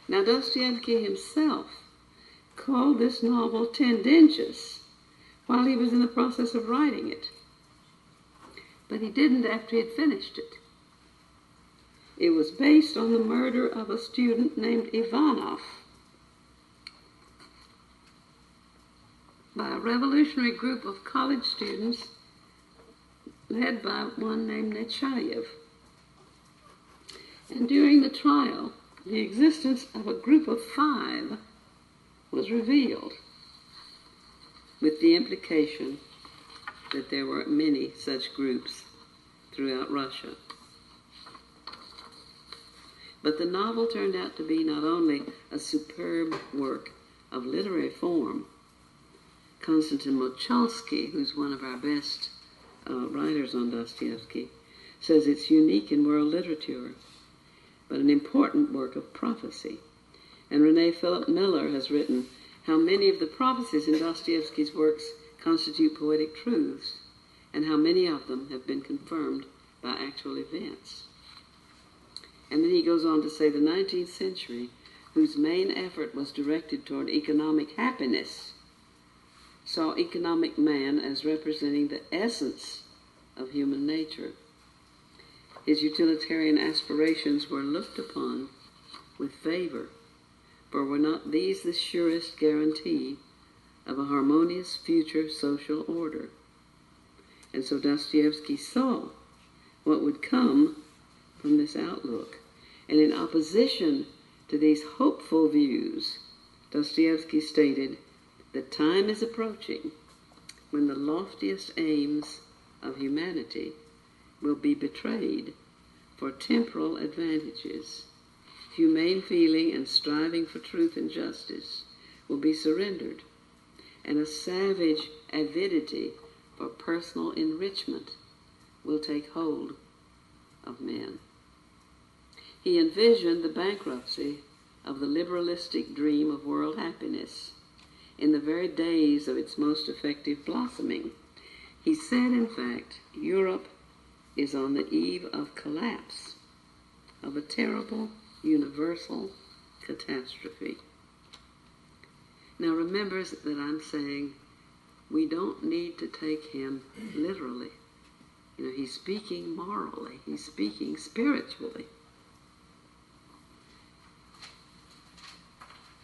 Speaker 1: Now, Dostoevsky himself called this novel tendentious while he was in the process of writing it. But he didn't after he had finished it. It was based on the murder of a student named Ivanov by a revolutionary group of college students led by one named Nechayev. And during the trial, the existence of a group of 5 was revealed, with the implication that there were many such groups throughout Russia. But the novel turned out to be not only a superb work of literary form. Konstantin Mochalsky, who's one of our best writers on Dostoevsky, says it's unique in world literature, but an important work of prophecy. And Renee Philip Miller has written how many of the prophecies in Dostoevsky's works constitute poetic truths, and how many of them have been confirmed by actual events. And then he goes on to say the 19th century, whose main effort was directed toward economic happiness, saw economic man as representing the essence of human nature. His utilitarian aspirations were looked upon with favor, for were not these the surest guarantee of a harmonious future social order? And so Dostoevsky saw what would come from this outlook. And in opposition to these hopeful views, Dostoevsky stated that time is approaching when the loftiest aims of humanity will be betrayed for temporal advantages. Humane feeling and striving for truth and justice will be surrendered, and a savage avidity for personal enrichment will take hold of men. He envisioned the bankruptcy of the liberalistic dream of world happiness in the very days of its most effective blossoming. He said, in fact, Europe is on the eve of collapse, of a terrible universal catastrophe. Now remember that I'm saying we don't need to take him literally. He's speaking morally. He's speaking spiritually.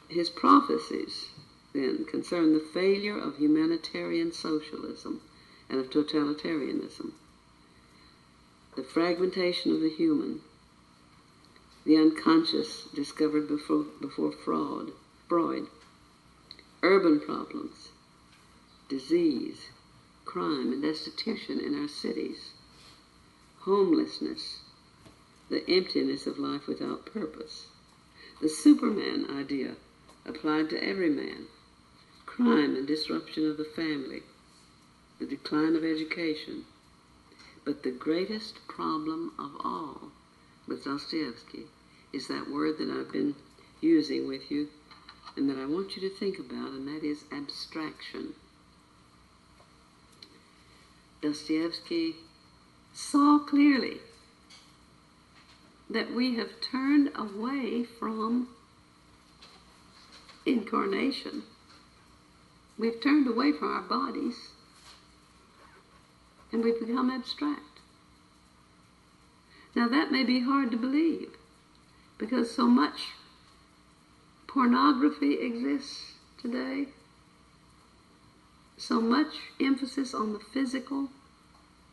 Speaker 1: His prophecies, then, concern the failure of humanitarian socialism and of totalitarianism, the fragmentation of the human, the unconscious discovered before Freud, urban problems, disease, crime, and destitution in our cities, homelessness, the emptiness of life without purpose, the Superman idea applied to every man, crime and disruption of the family, the decline of education. But the greatest problem of all with Dostoevsky is that word that I've been using with you and that I want you to think about, and that is abstraction. Dostoevsky saw clearly that we have turned away from incarnation. We've turned away from our bodies, and we've become abstract. Now that may be hard to believe, because so much pornography exists today, so much emphasis on the physical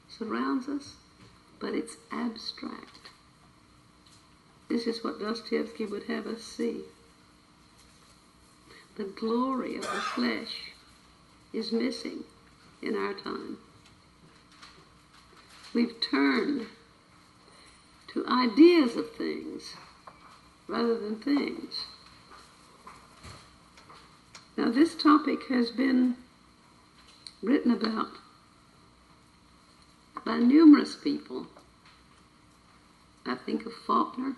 Speaker 1: surrounds us, but it's abstract. This is what Dostoevsky would have us see. The glory of the flesh is missing in our time. We've turned to ideas of things rather than things. Now, this topic has been written about by numerous people. I think of Faulkner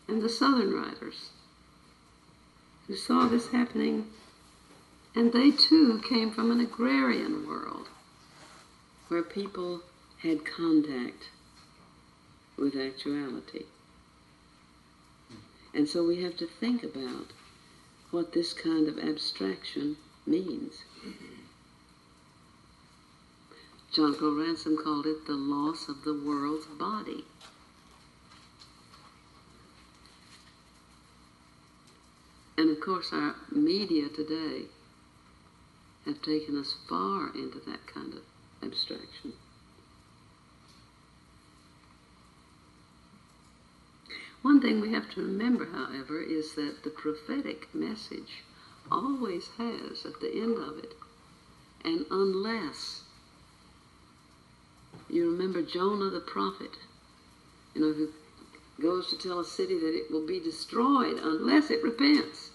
Speaker 1: and the Southern writers who saw this happening, and they too came from an agrarian world where people had contact with actuality. And so we have to think about what this kind of abstraction means. Jonathan Ransom called it the loss of the world's body. And of course our media today have taken us far into that kind of abstraction. One thing we have to remember, however, is that the prophetic message always has at the end of it, and unless you remember Jonah the prophet, who goes to tell a city that it will be destroyed unless it repents.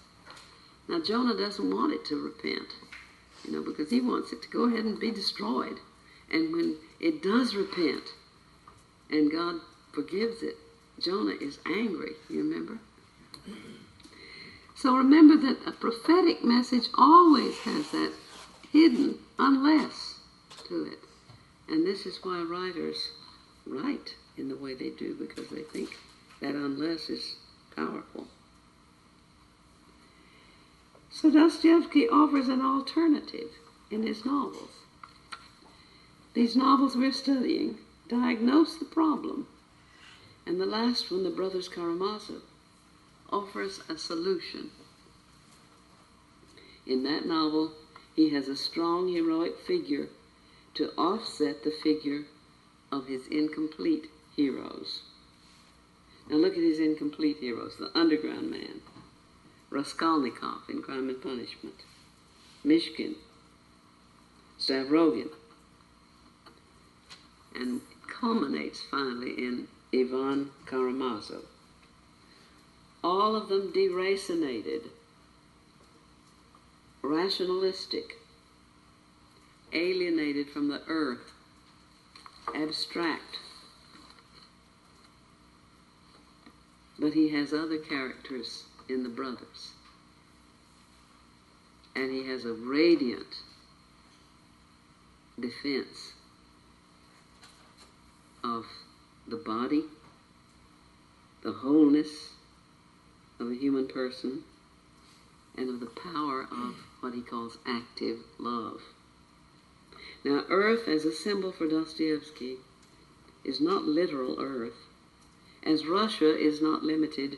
Speaker 1: Now Jonah doesn't want it to repent, because he wants it to go ahead and be destroyed. And when it does repent and God forgives it, Jonah is angry, you remember? So remember that a prophetic message always has that hidden unless to it. And this is why writers write in the way they do, because they think that unless is powerful. So Dostoevsky offers an alternative in his novels. These novels we're studying diagnose the problem, and the last one, The Brothers Karamazov, offers a solution. In that novel, he has a strong heroic figure to offset the figure of his incomplete heroes. Now look at his incomplete heroes: the underground man, Raskolnikov in Crime and Punishment, Mishkin, Stavrogin, and culminates finally in Ivan Karamazov. All of them deracinated, rationalistic, alienated from the earth, abstract. But he has other characters in the brothers. And he has a radiant defense of the body, the wholeness of a human person, and of the power of what he calls active love. Now, earth as a symbol for Dostoevsky is not literal earth, as Russia is not limited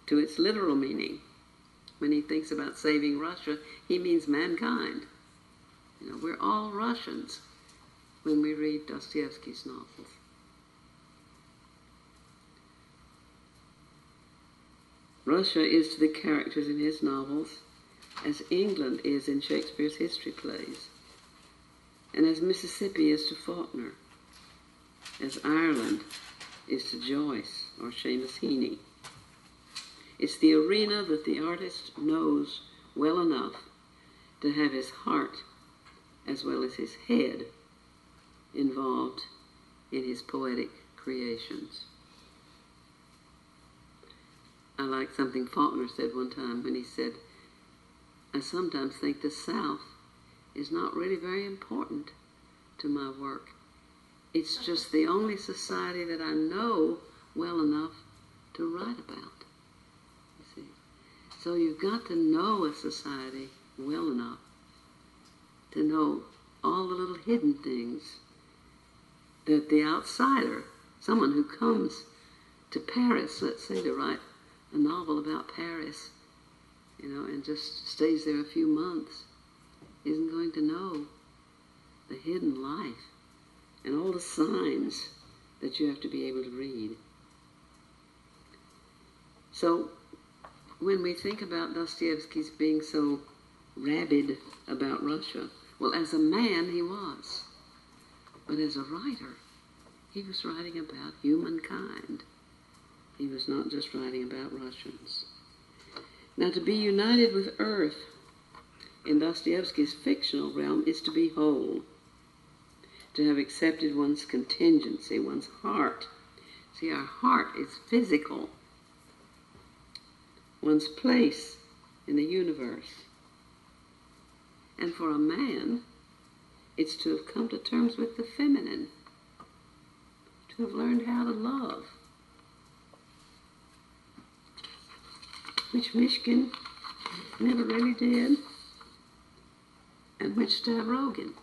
Speaker 1: to its literal meaning. When he thinks about saving Russia, he means mankind. We're all Russians when we read Dostoevsky's novels. Russia is to the characters in his novels as England is in Shakespeare's history plays, and as Mississippi is to Faulkner, as Ireland is to Joyce or Seamus Heaney. It's the arena that the artist knows well enough to have his heart as well as his head involved in his poetic creations. I like something Faulkner said one time when he said, I sometimes think the South is not really very important to my work. It's just the only society that I know well enough to write about. You see? So you've got to know a society well enough to know all the little hidden things that the outsider, someone who comes to Paris, let's say, to write a novel about Paris, and just stays there a few months, isn't going to know the hidden life and all the signs that you have to be able to read. So when we think about Dostoevsky's being so rabid about Russia, well, as a man he was, but as a writer, he was writing about humankind. He was not just writing about Russians. Now, to be united with Earth in Dostoevsky's fictional realm is to be whole, to have accepted one's contingency, one's heart. See, our heart is physical, one's place in the universe. And for a man, it's to have come to terms with the feminine, to have learned how to love, which Mishkin never really did, and which Stavrogan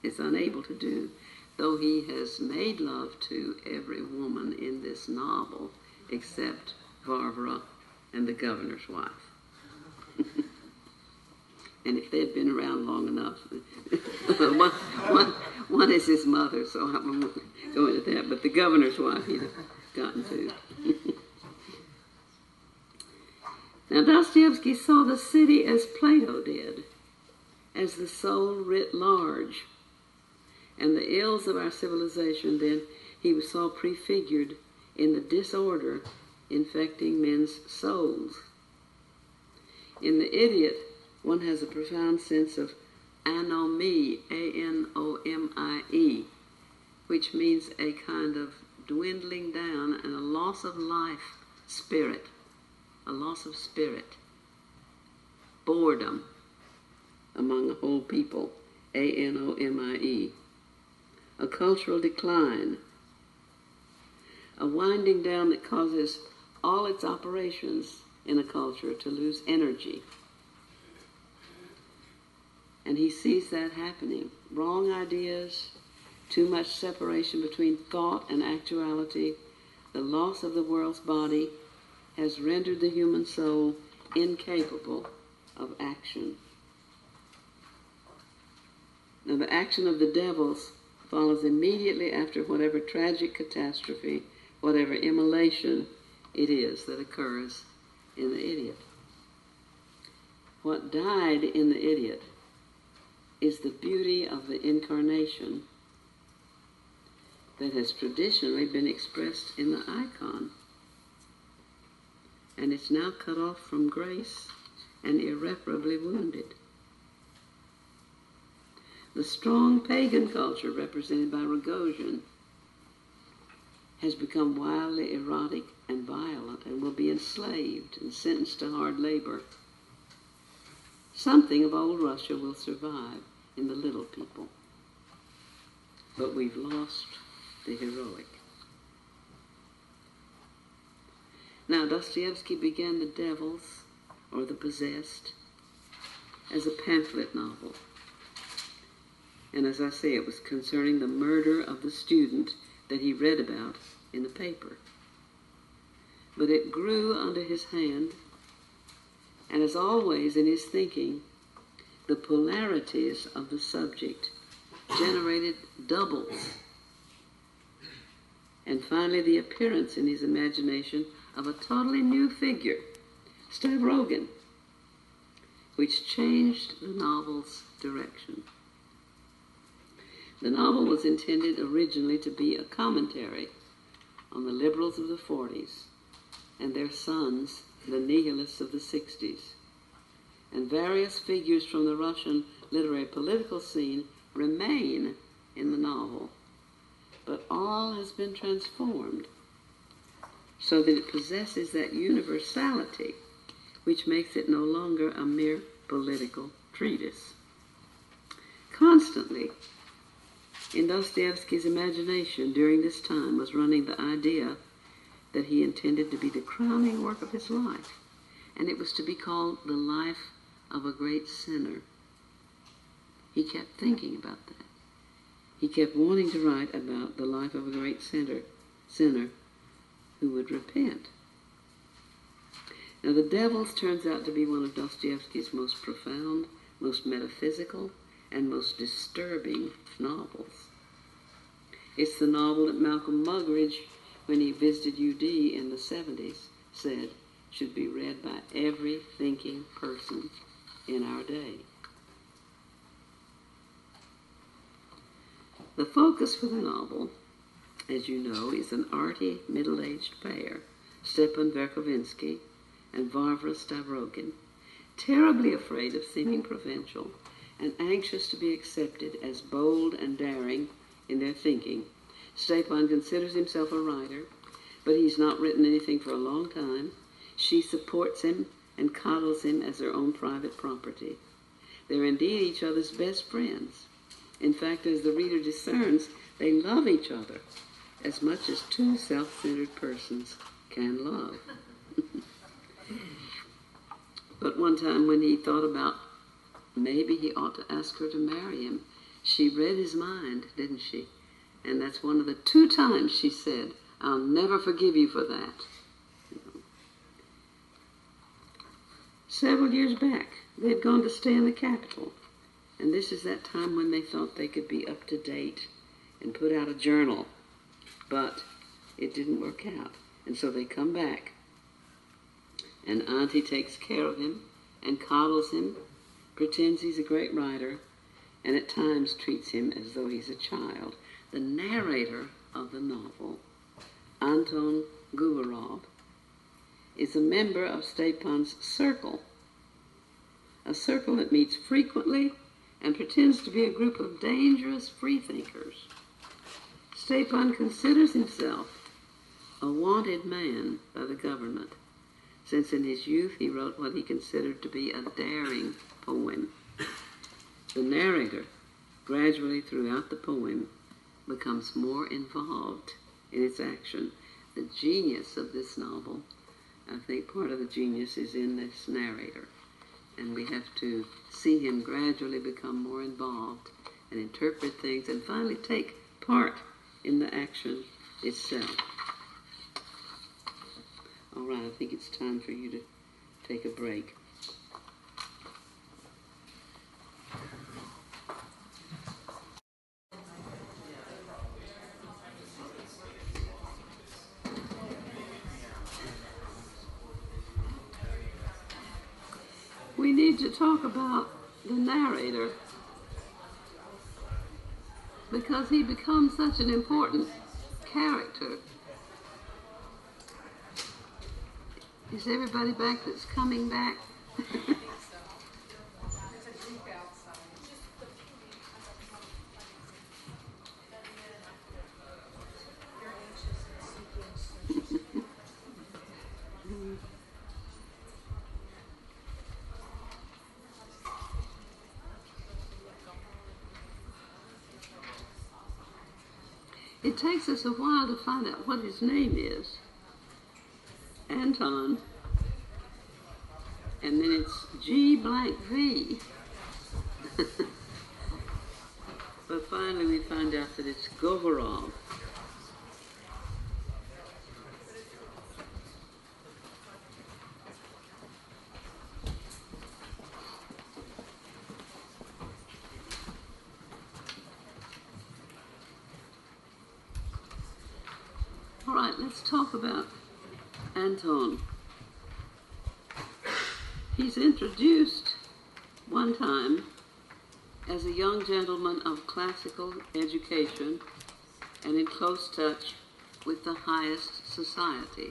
Speaker 1: is unable to do, though he has made love to every woman in this novel except Varvara and the governor's wife. And if they'd been around long enough, one is his mother, so I won't go into that, but the governor's wife he'd have gotten to. Now, Dostoevsky saw the city as Plato did, as the soul writ large. And the ills of our civilization, then, he saw prefigured in the disorder infecting men's souls. In The Idiot, one has a profound sense of anomie, A-N-O-M-I-E, which means a kind of dwindling down and a loss of life spirit. A loss of spirit, boredom among a whole people, A-N-O-M-I-E, a cultural decline, a winding down that causes all its operations in a culture to lose energy. And he sees that happening. Wrong ideas, too much separation between thought and actuality, the loss of the world's body, has rendered the human soul incapable of action. Now, the action of the devils follows immediately after whatever tragic catastrophe, whatever immolation it is that occurs in The Idiot. What died in The Idiot is the beauty of the incarnation that has traditionally been expressed in the icon. And it's now cut off from grace and irreparably wounded. The strong pagan culture represented by Rogozhin has become wildly erotic and violent and will be enslaved and sentenced to hard labor. Something of old Russia will survive in the little people, but we've lost the heroic. Now, Dostoevsky began The Devils, or The Possessed, as a pamphlet novel. And as I say, it was concerning the murder of the student that he read about in the paper. But it grew under his hand, and as always in his thinking, the polarities of the subject generated doubles. And finally, the appearance in his imagination of a totally new figure, Stavrogan, which changed the novel's direction. The novel was intended originally to be a commentary on the liberals of the 40s and their sons, the nihilists of the 60s. And various figures from the Russian literary political scene remain in the novel, but all has been transformed so that it possesses that universality which makes it no longer a mere political treatise. Constantly, in Dostoevsky's imagination during this time was running the idea that he intended to be the crowning work of his life, and it was to be called The Life of a Great Sinner. He kept thinking about that. He kept wanting to write about the life of a great sinner who would repent. Now, The Devils turns out to be one of Dostoevsky's most profound, most metaphysical, and most disturbing novels. It's the novel that Malcolm Muggeridge, when he visited UD in the 70s, said should be read by every thinking person in our day. The focus for the novel, as you know, is an arty, middle-aged pair, Stepan Verkovensky and Varvara Stavrogan, terribly afraid of seeming provincial and anxious to be accepted as bold and daring in their thinking. Stepan considers himself a writer, but he's not written anything for a long time. She supports him and coddles him as her own private property. They're indeed each other's best friends. In fact, as the reader discerns, they love each other as much as two self-centered persons can love. But one time when he thought about maybe he ought to ask her to marry him, she read his mind, didn't she? And that's one of the 2 times she said, "I'll never forgive you for that." Several years back, they'd gone to stay in the capital. And this is that time when they thought they could be up to date and put out a journal. But it didn't work out. And so they come back. And Auntie takes care of him and coddles him, pretends he's a great writer, and at times treats him as though he's a child. The narrator of the novel, Anton Guvarov, is a member of Stepan's circle, a circle that meets frequently and pretends to be a group of dangerous freethinkers. Stepan considers himself a wanted man by the government, since in his youth he wrote what he considered to be a daring poem. The narrator, gradually throughout the poem, becomes more involved in its action. The genius of this novel, I think part of the genius is in this narrator. And we have to see him gradually become more involved and interpret things and finally take part in the action itself. All right, I think it's time for you to take a break. We need to talk about the narrator because he becomes such an important character. Is everybody back that's coming back? It takes us a while to find out what his name is. Anton. And then it's G blank V. But finally we find out that it's Govorov. All right, let's talk about Anton. He's introduced one time as a young gentleman of classical education and in close touch with the highest society.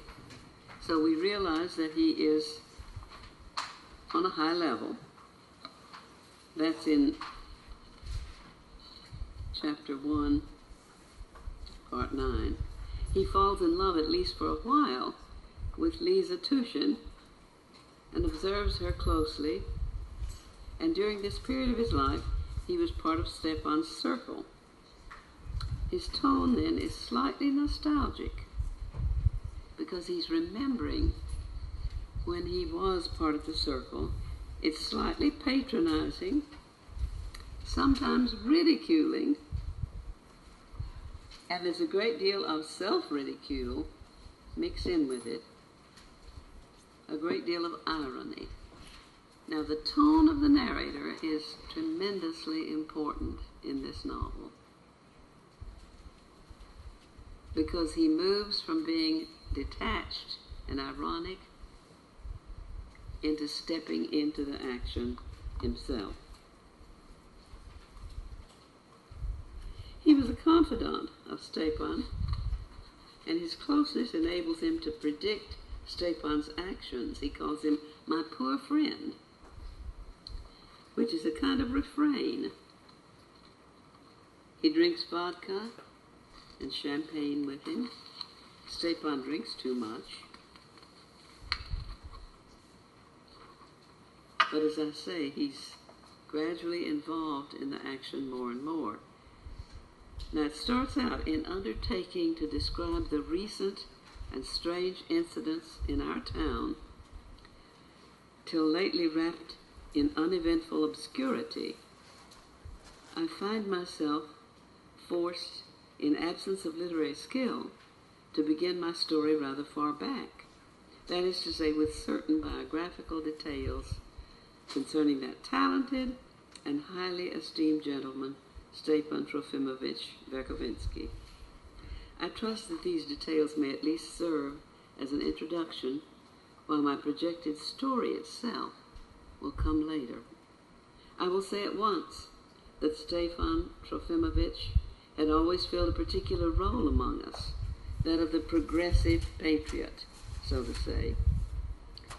Speaker 1: So we realize that he is on a high level. That's in chapter 1, part 9. He falls in love, at least for a while, with Louise and observes her closely. And during this period of his life, he was part of Stepan's circle. His tone then is slightly nostalgic because he's remembering when he was part of the circle. It's slightly patronizing, sometimes ridiculing, and there's a great deal of self-ridicule mixed in with it, a great deal of irony. Now, the tone of the narrator is tremendously important in this novel because he moves from being detached and ironic into stepping into the action himself. He was a confidant of Stepan, and his closeness enables him to predict Stepan's actions. He calls him my poor friend, which is a kind of refrain. He drinks vodka and champagne with him. Stepan drinks too much. But as I say, he's gradually involved in the action more and more. Now it starts out in undertaking to describe the recent and strange incidents in our town, till lately wrapped in uneventful obscurity. I find myself forced, in absence of literary skill, to begin my story rather far back. That is to say, with certain biographical details concerning that talented and highly esteemed gentleman, Stepan Trofimovich Verkovensky. I trust that these details may at least serve as an introduction, while my projected story itself will come later. I will say at once that Stepan Trofimovich had always filled a particular role among us, that of the progressive patriot, so to say,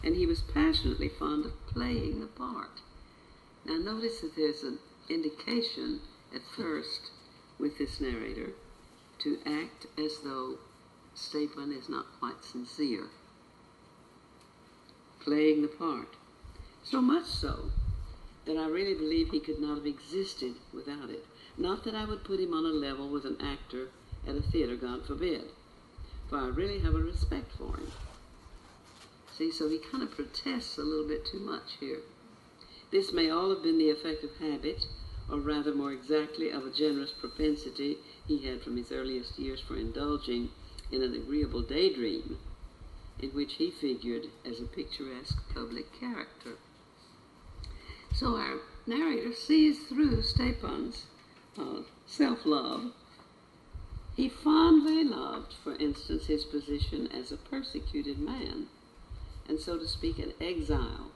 Speaker 1: and he was passionately fond of playing the part. Now notice that there's an indication at first with this narrator to act as though Stepan is not quite sincere. Playing the part. So much so that I really believe he could not have existed without it. Not that I would put him on a level with an actor at a theater, God forbid, for I really have a respect for him. See, so he kind of protests a little bit too much here. This may all have been the effect of habit, or rather more exactly of a generous propensity he had from his earliest years for indulging in an agreeable daydream in which he figured as a picturesque public character. So our narrator sees through Stepan's self-love. He fondly loved, for instance, his position as a persecuted man, and so to speak, an exile.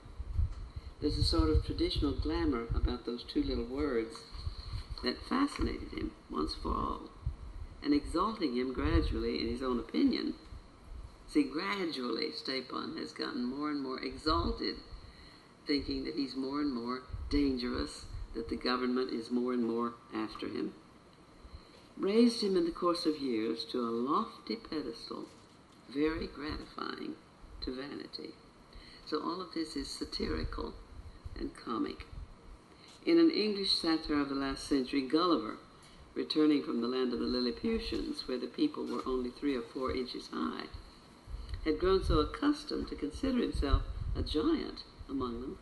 Speaker 1: There's a sort of traditional glamour about those two little words that fascinated him once for all, and exalting him gradually in his own opinion. See, gradually Stepan has gotten more and more exalted, thinking that he's more and more dangerous, that the government is more and more after him. Raised him in the course of years to a lofty pedestal, very gratifying to vanity. So all of this is satirical and comic. In an English satire of the last century, Gulliver, returning from the land of the Lilliputians, where the people were only 3 or 4 inches high, had grown so accustomed to consider himself a giant among them,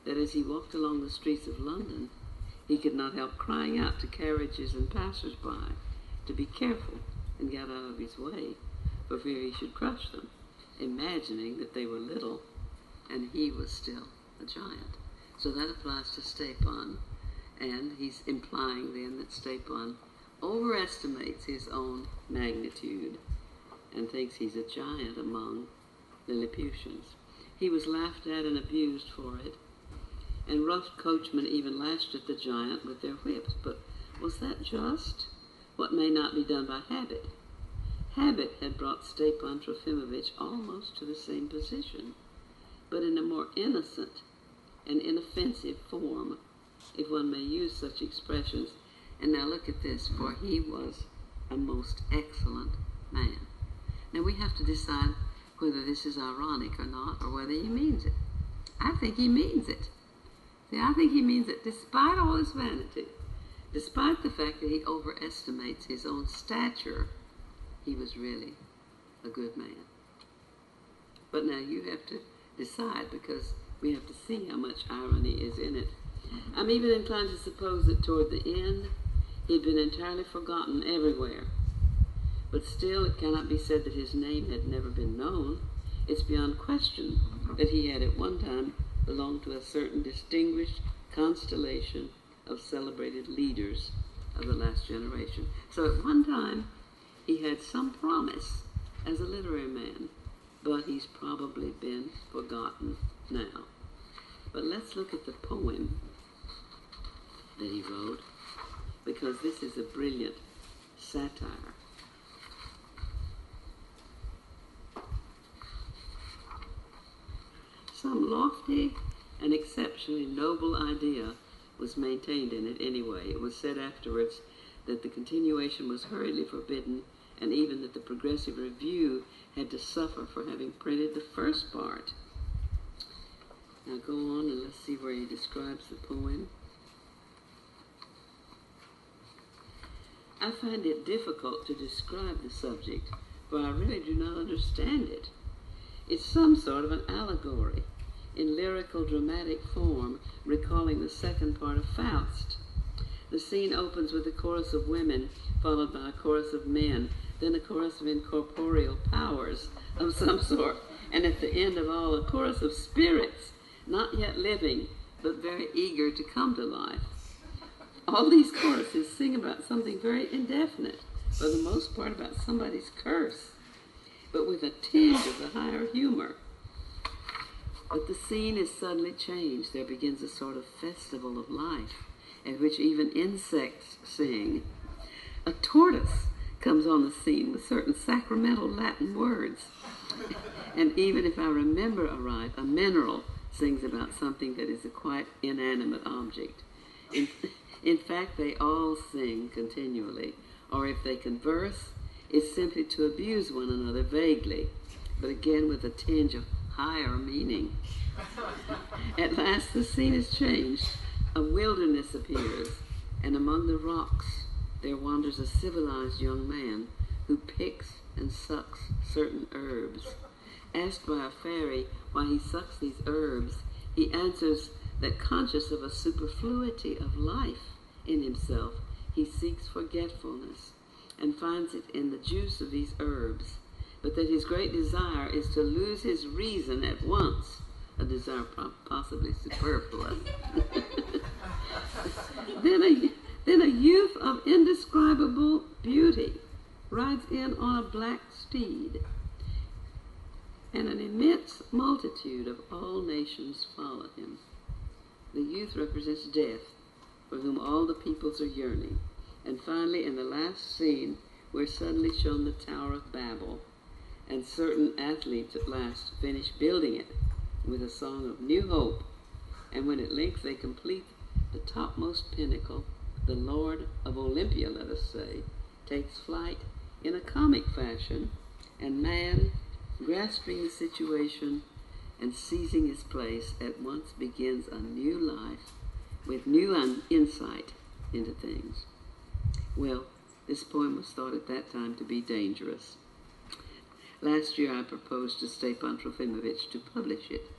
Speaker 1: that as he walked along the streets of London, he could not help crying out to carriages and passers-by to be careful and get out of his way, for fear he should crush them, imagining that they were little and he was still a giant. So that applies to Stepan, and he's implying then that Stepan overestimates his own magnitude and thinks he's a giant among Lilliputians. He was laughed at and abused for it, and rough coachmen even lashed at the giant with their whips. But was that just? What may not be done by habit? Habit had brought Stepan Trofimovich almost to the same position, but in a more innocent and inoffensive form, if one may use such expressions. And now look at this, for he was a most excellent man. Now we have to decide whether this is ironic or not, or whether he means it. I think he means it. See, I think he means it despite all his vanity, despite the fact that he overestimates his own stature. He was really a good man. But now you have to decide, because we have to see how much irony is in it. I'm even inclined to suppose that toward the end, he'd been entirely forgotten everywhere. But still, it cannot be said that his name had never been known. It's beyond question that he had at one time belonged to a certain distinguished constellation of celebrated leaders of the last generation. So at one time, he had some promise as a literary man, but he's probably been forgotten now. But let's look at the poem that he wrote, because this is a brilliant satire. Some lofty and exceptionally noble idea was maintained in it anyway. It was said afterwards that the continuation was hurriedly forbidden, and even that the Progressive Review had to suffer for having printed the first part. Now go on and let's see where he describes the poem. I find it difficult to describe the subject, for I really do not understand it. It's some sort of an allegory, in lyrical dramatic form, recalling the second part of Faust. The scene opens with a chorus of women, followed by a chorus of men, then a chorus of incorporeal powers of some sort, and at the end of all, a chorus of spirits, not yet living, but very eager to come to life. All these choruses sing about something very indefinite, for the most part about somebody's curse, but with a tinge of the higher humor. But the scene is suddenly changed. There begins a sort of festival of life, at which even insects sing. A tortoise comes on the scene with certain sacramental Latin words. And even if I remember aright, a mineral sings about something that is a quite inanimate object. In fact, they all sing continually, or if they converse, it's simply to abuse one another vaguely, but again with a tinge of higher meaning. At last the scene is changed. A wilderness appears, and among the rocks there wanders a civilized young man who picks and sucks certain herbs. Asked by a fairy why he sucks these herbs, he answers that conscious of a superfluity of life in himself, he seeks forgetfulness and finds it in the juice of these herbs, but that his great desire is to lose his reason at once, a desire possibly superfluous. Then a youth of indescribable beauty rides in on a black steed, and an immense multitude of all nations follow him. The youth represents death, for whom all the peoples are yearning. And finally, in the last scene, we're suddenly shown the Tower of Babel, and certain athletes at last finish building it with a song of new hope. And when at length they complete the topmost pinnacle, the Lord of Olympia, let us say, takes flight in a comic fashion, and man, grasping the situation and seizing his place, at once begins a new life with new insight into things. Well, this poem was thought at that time to be dangerous. Last year I proposed to Stepan Trofimovich to publish it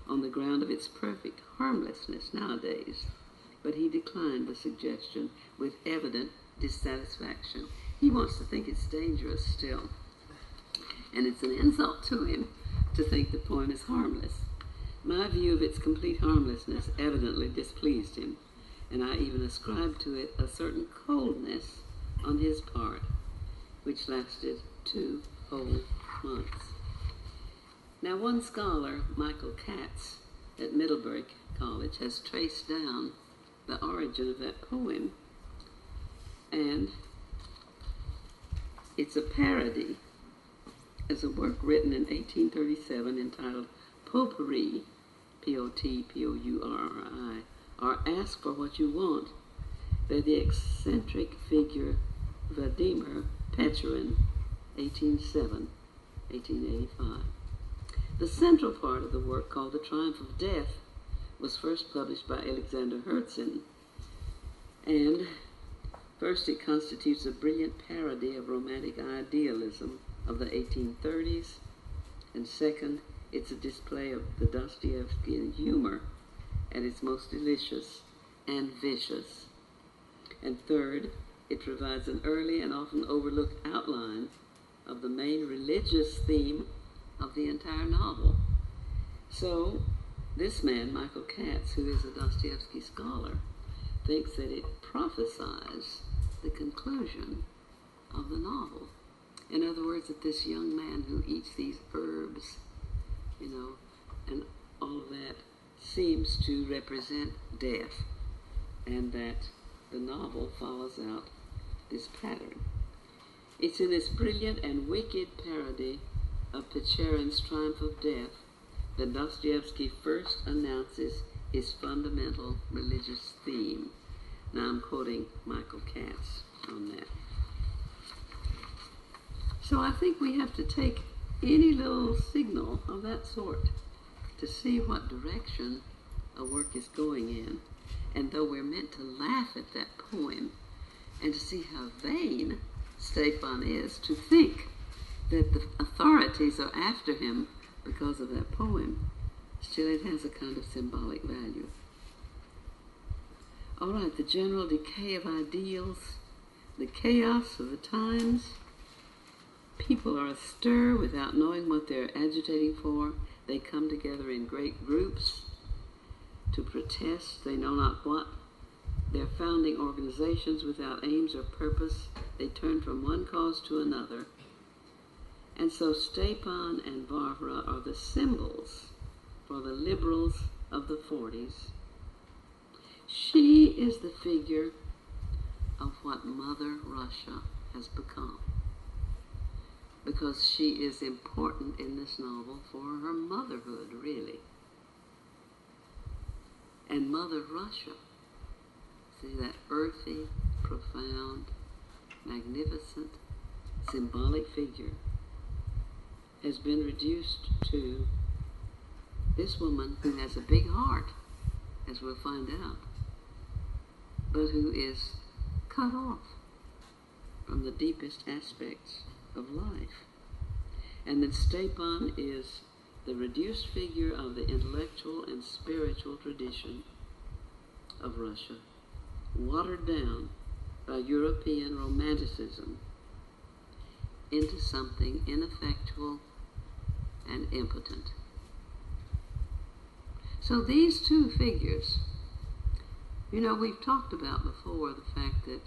Speaker 1: on the ground of its perfect harmlessness nowadays, but he declined the suggestion with evident dissatisfaction. He wants to think it's dangerous still, and it's an insult to him to think the poem is harmless. My view of its complete harmlessness evidently displeased him, and I even ascribed to it a certain coldness on his part, which lasted 2 whole months. Now, one scholar, Michael Katz, at Middlebury College, has traced down the origin of that poem, and it's a parody as a work written in 1837 entitled Potpourri, Potpourri, or Ask for What You Want, by the eccentric figure Vladimir Pechorin, 1885. The central part of the work, called The Triumph of Death, was first published by Alexander Herzen, and first it constitutes a brilliant parody of romantic idealism of the 1830s, and second, it's a display of the Dostoevskian humor at its most delicious and vicious. And third, it provides an early and often overlooked outline of the main religious theme of the entire novel. So, this man, Michael Katz, who is a Dostoevsky scholar, thinks that it prophesies the conclusion of the novel. In other words, that this young man who eats these herbs, and all of that, seems to represent death, and that the novel follows out this pattern. It's in this brilliant and wicked parody of Pechorin's Triumph of Death that Dostoevsky first announces his fundamental religious theme. Now I'm quoting Michael Katz on that. So I think we have to take any little signal of that sort to see what direction a work is going in. And though we're meant to laugh at that poem and to see how vain Stepan is to think that the authorities are after him because of that poem, still it has a kind of symbolic value. All right, the general decay of ideals, the chaos of the times. People are astir without knowing what they're agitating for. They come together in great groups to protest. They know not what. They're founding organizations without aims or purpose. They turn from one cause to another. And so Stepan and Varvara are the symbols for the liberals of the 40s. She is the figure of what Mother Russia has become, because she is important in this novel for her motherhood, really. And Mother Russia, see, that earthy, profound, magnificent, symbolic figure, has been reduced to this woman who has a big heart, as we'll find out, but who is cut off from the deepest aspects of life. And that Stepan is the reduced figure of the intellectual and spiritual tradition of Russia, watered down by European romanticism into something ineffectual and impotent. So these two figures, we've talked about before the fact that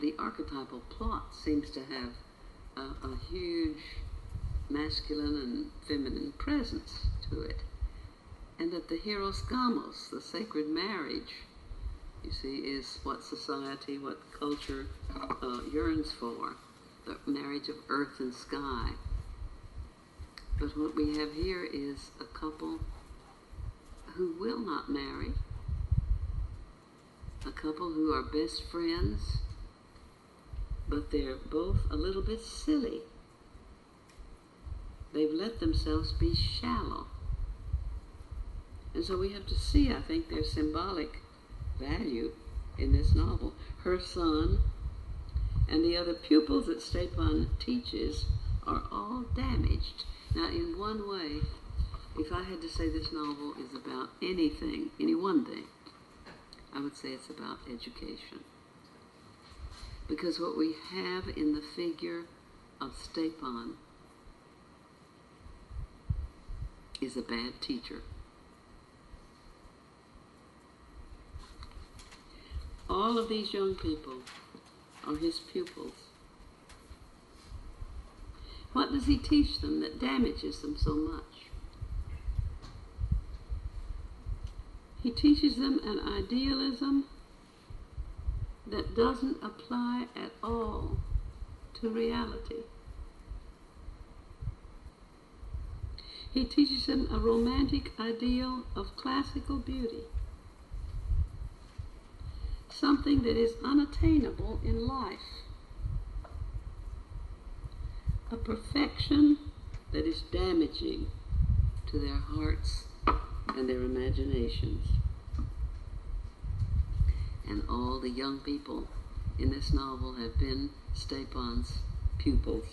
Speaker 1: the archetypal plot seems to have a huge masculine and feminine presence to it, and that the hieros gamos, the sacred marriage, you see, is what society, what culture yearns for, the marriage of earth and sky. But what we have here is a couple who will not marry, a couple who are best friends, but they're both a little bit silly. They've let themselves be shallow. And so we have to see, I think, their symbolic value in this novel. Her son and the other pupils that Stepan teaches are all damaged. Now, in one way, if I had to say this novel is about anything, any one thing, I would say it's about education. Because what we have in the figure of Stepan is a bad teacher. All of these young people are his pupils. What does he teach them that damages them so much? He teaches them an idealism that doesn't apply at all to reality. He teaches them a romantic ideal of classical beauty, something that is unattainable in life, a perfection that is damaging to their hearts and their imaginations. And all the young people in this novel have been Stepan's pupils.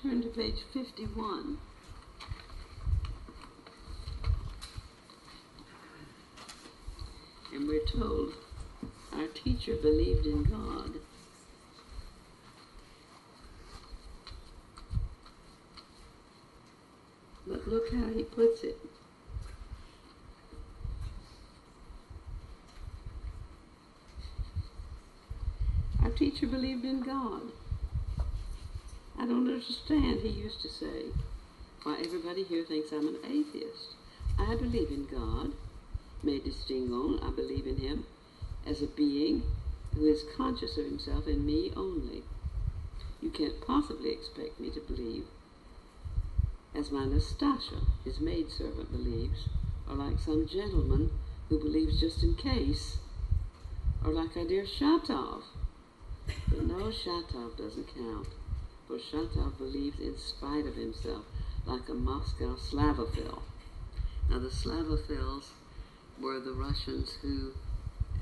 Speaker 1: Turn to page 51. And we're told our teacher believed in God. But look how he puts it. Our teacher believed in God. I don't understand, he used to say, why everybody here thinks I'm an atheist. I believe in God, me distinguon, I believe in him as a being who is conscious of himself and me only. You can't possibly expect me to believe as my Nastasha, his maidservant, believes, or like some gentleman who believes just in case, or like our dear Shatov. But no, Shatov doesn't count, for Shatov believes in spite of himself, like a Moscow Slavophil. Now the Slavophils were the Russians who,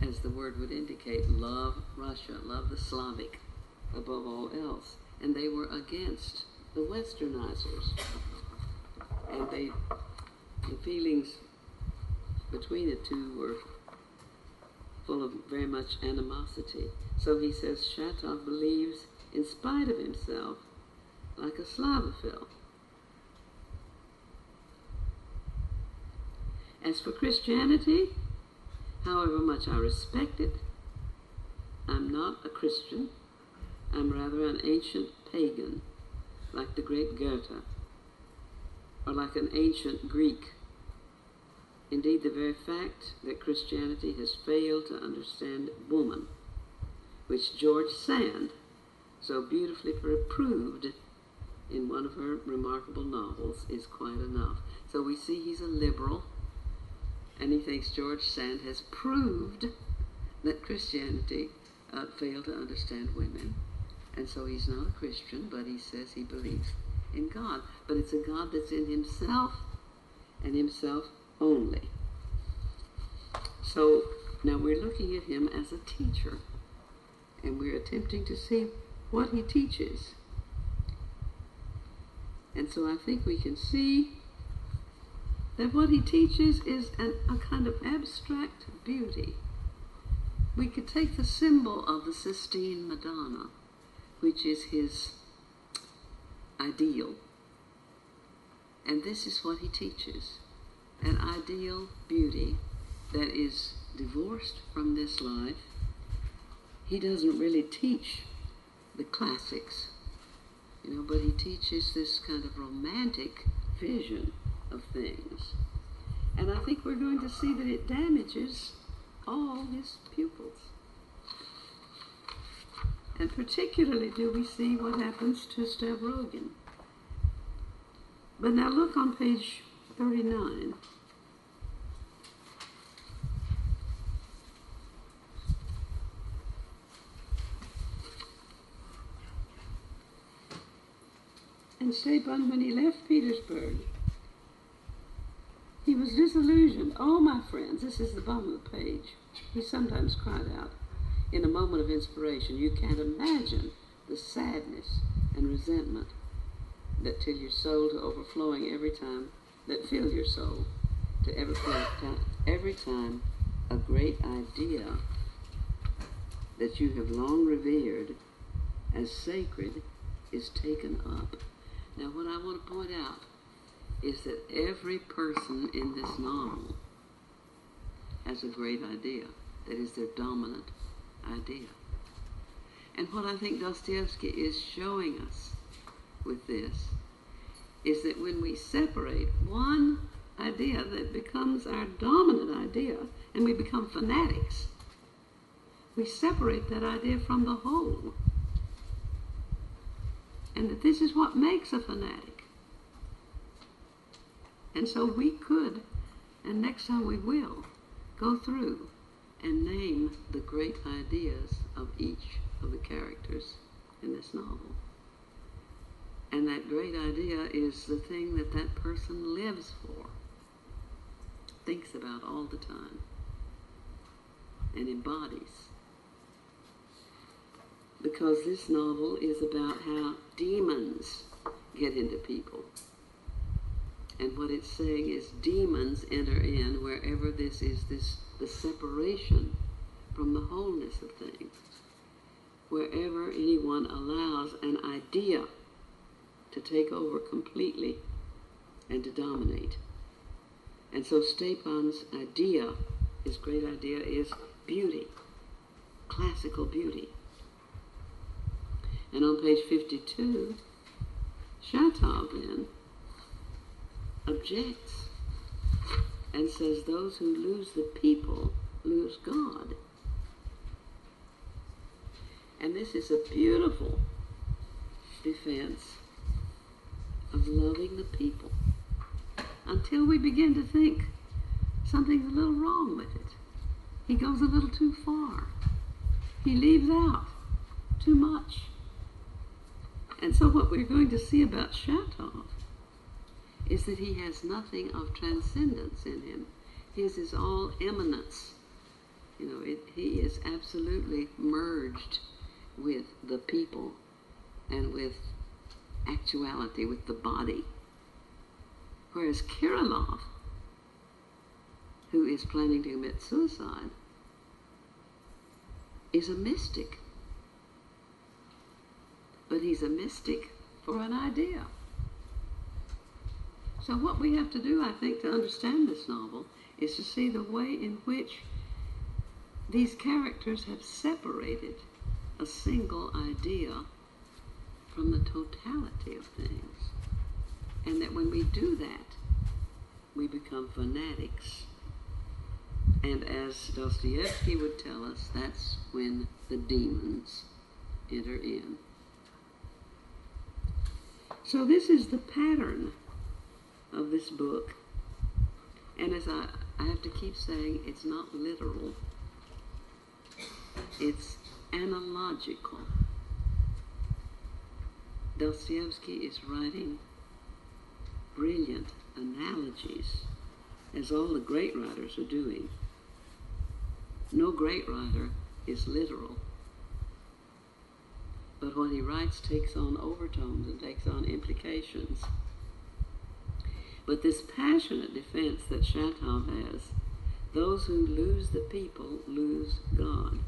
Speaker 1: as the word would indicate, love Russia, love the Slavic above all else, and they were against the Westernizers. And the feelings between the two were full of very much animosity. So he says Shatov believes in spite of himself like a Slavophil. As for Christianity, however much I respect it, I'm not a Christian. I'm rather an ancient pagan, like the great Goethe, or like an ancient Greek. Indeed, the very fact that Christianity has failed to understand woman, which George Sand so beautifully proved in one of her remarkable novels, is quite enough. So we see he's a liberal, and he thinks George Sand has proved that Christianity failed to understand women. And so he's not a Christian, but he says he believes in God. But it's a God that's in himself and himself only. So now we're looking at him as a teacher, and we're attempting to see what he teaches. And so I think we can see that what he teaches is a kind of abstract beauty. We could take the symbol of the Sistine Madonna, which is his ideal. And this is what he teaches, an ideal beauty that is divorced from this life. He doesn't really teach the classics, but he teaches this kind of romantic vision of things. And I think we're going to see that it damages all his pupils. And particularly do we see what happens to Stavrogin. But now look on page 39. And Stepan, when he left Petersburg, he was disillusioned. Oh, my friends, this is the bottom of the page. He sometimes cried out in a moment of inspiration. You can't imagine the sadness and resentment that till your soul to overflowing every time, that fill your soul to every time a great idea that you have long revered as sacred is taken up. Now what I want to point out is that every person in this novel has a great idea that is their dominant idea. And what I think Dostoevsky is showing us with this is that when we separate one idea that becomes our dominant idea and we become fanatics, we separate that idea from the whole. And that this is what makes a fanatic. And so we could, and next time we will, go through and name the great ideas of each of the characters in this novel. And that great idea is the thing that that person lives for, thinks about all the time, and embodies. Because this novel is about how demons get into people. And what it's saying is demons enter in wherever the separation from the wholeness of things. Wherever anyone allows an idea to take over completely and to dominate. And so Stepan's idea, his great idea, is beauty, classical beauty. And on page 52, Shatov then objects and says those who lose the people lose God. And this is a beautiful defense of loving the people until we begin to think something's a little wrong with it. He goes a little too far. He leaves out too much. And so what we're going to see about Shatov is that he has nothing of transcendence in him. His is all immanence. He is absolutely merged with the people and with actuality, with the body. Whereas Kirillov, who is planning to commit suicide, is a mystic. But he's a mystic for an idea. So what we have to do, I think, to understand this novel is to see the way in which these characters have separated a single idea from the totality of things. And that when we do that, we become fanatics. And as Dostoevsky would tell us, that's when the demons enter in. So this is the pattern of this book. And as I have to keep saying, it's not literal. It's analogical. Dostoevsky is writing brilliant analogies, as all the great writers are doing. No great writer is literal. But what he writes takes on overtones and takes on implications. But this passionate defense that Shatov has, those who lose the people lose God.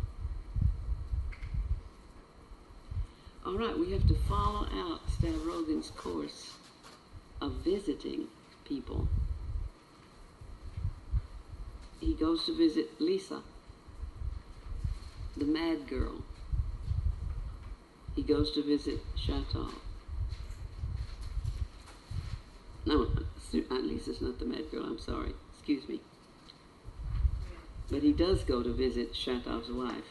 Speaker 1: All right, we have to follow out Stavrogin's course of visiting people. He goes to visit Lisa, the mad girl. He goes to visit Shatov. No, Lisa's not the mad girl, I'm sorry. Excuse me. But he does go to visit Shatov's wife,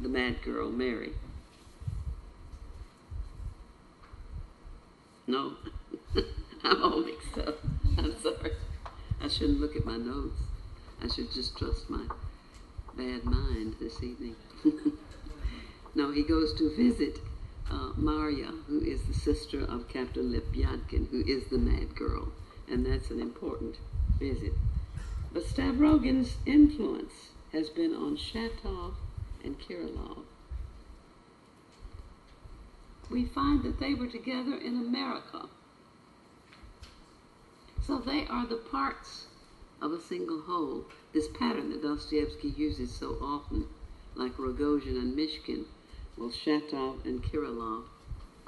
Speaker 1: the mad girl, Mary. No, I'm all mixed up. I'm sorry. I shouldn't look at my notes. I should just trust my bad mind this evening. No, he goes to visit Marya, who is the sister of Captain Lebyadkin, who is the mad girl. And that's an important visit. But Stavrogin's influence has been on Shatov and Kirillov. We find that they were together in America. So they are the parts of a single whole. This pattern that Dostoevsky uses so often, like Rogozhin and Mishkin, well, Shatov and Kirillov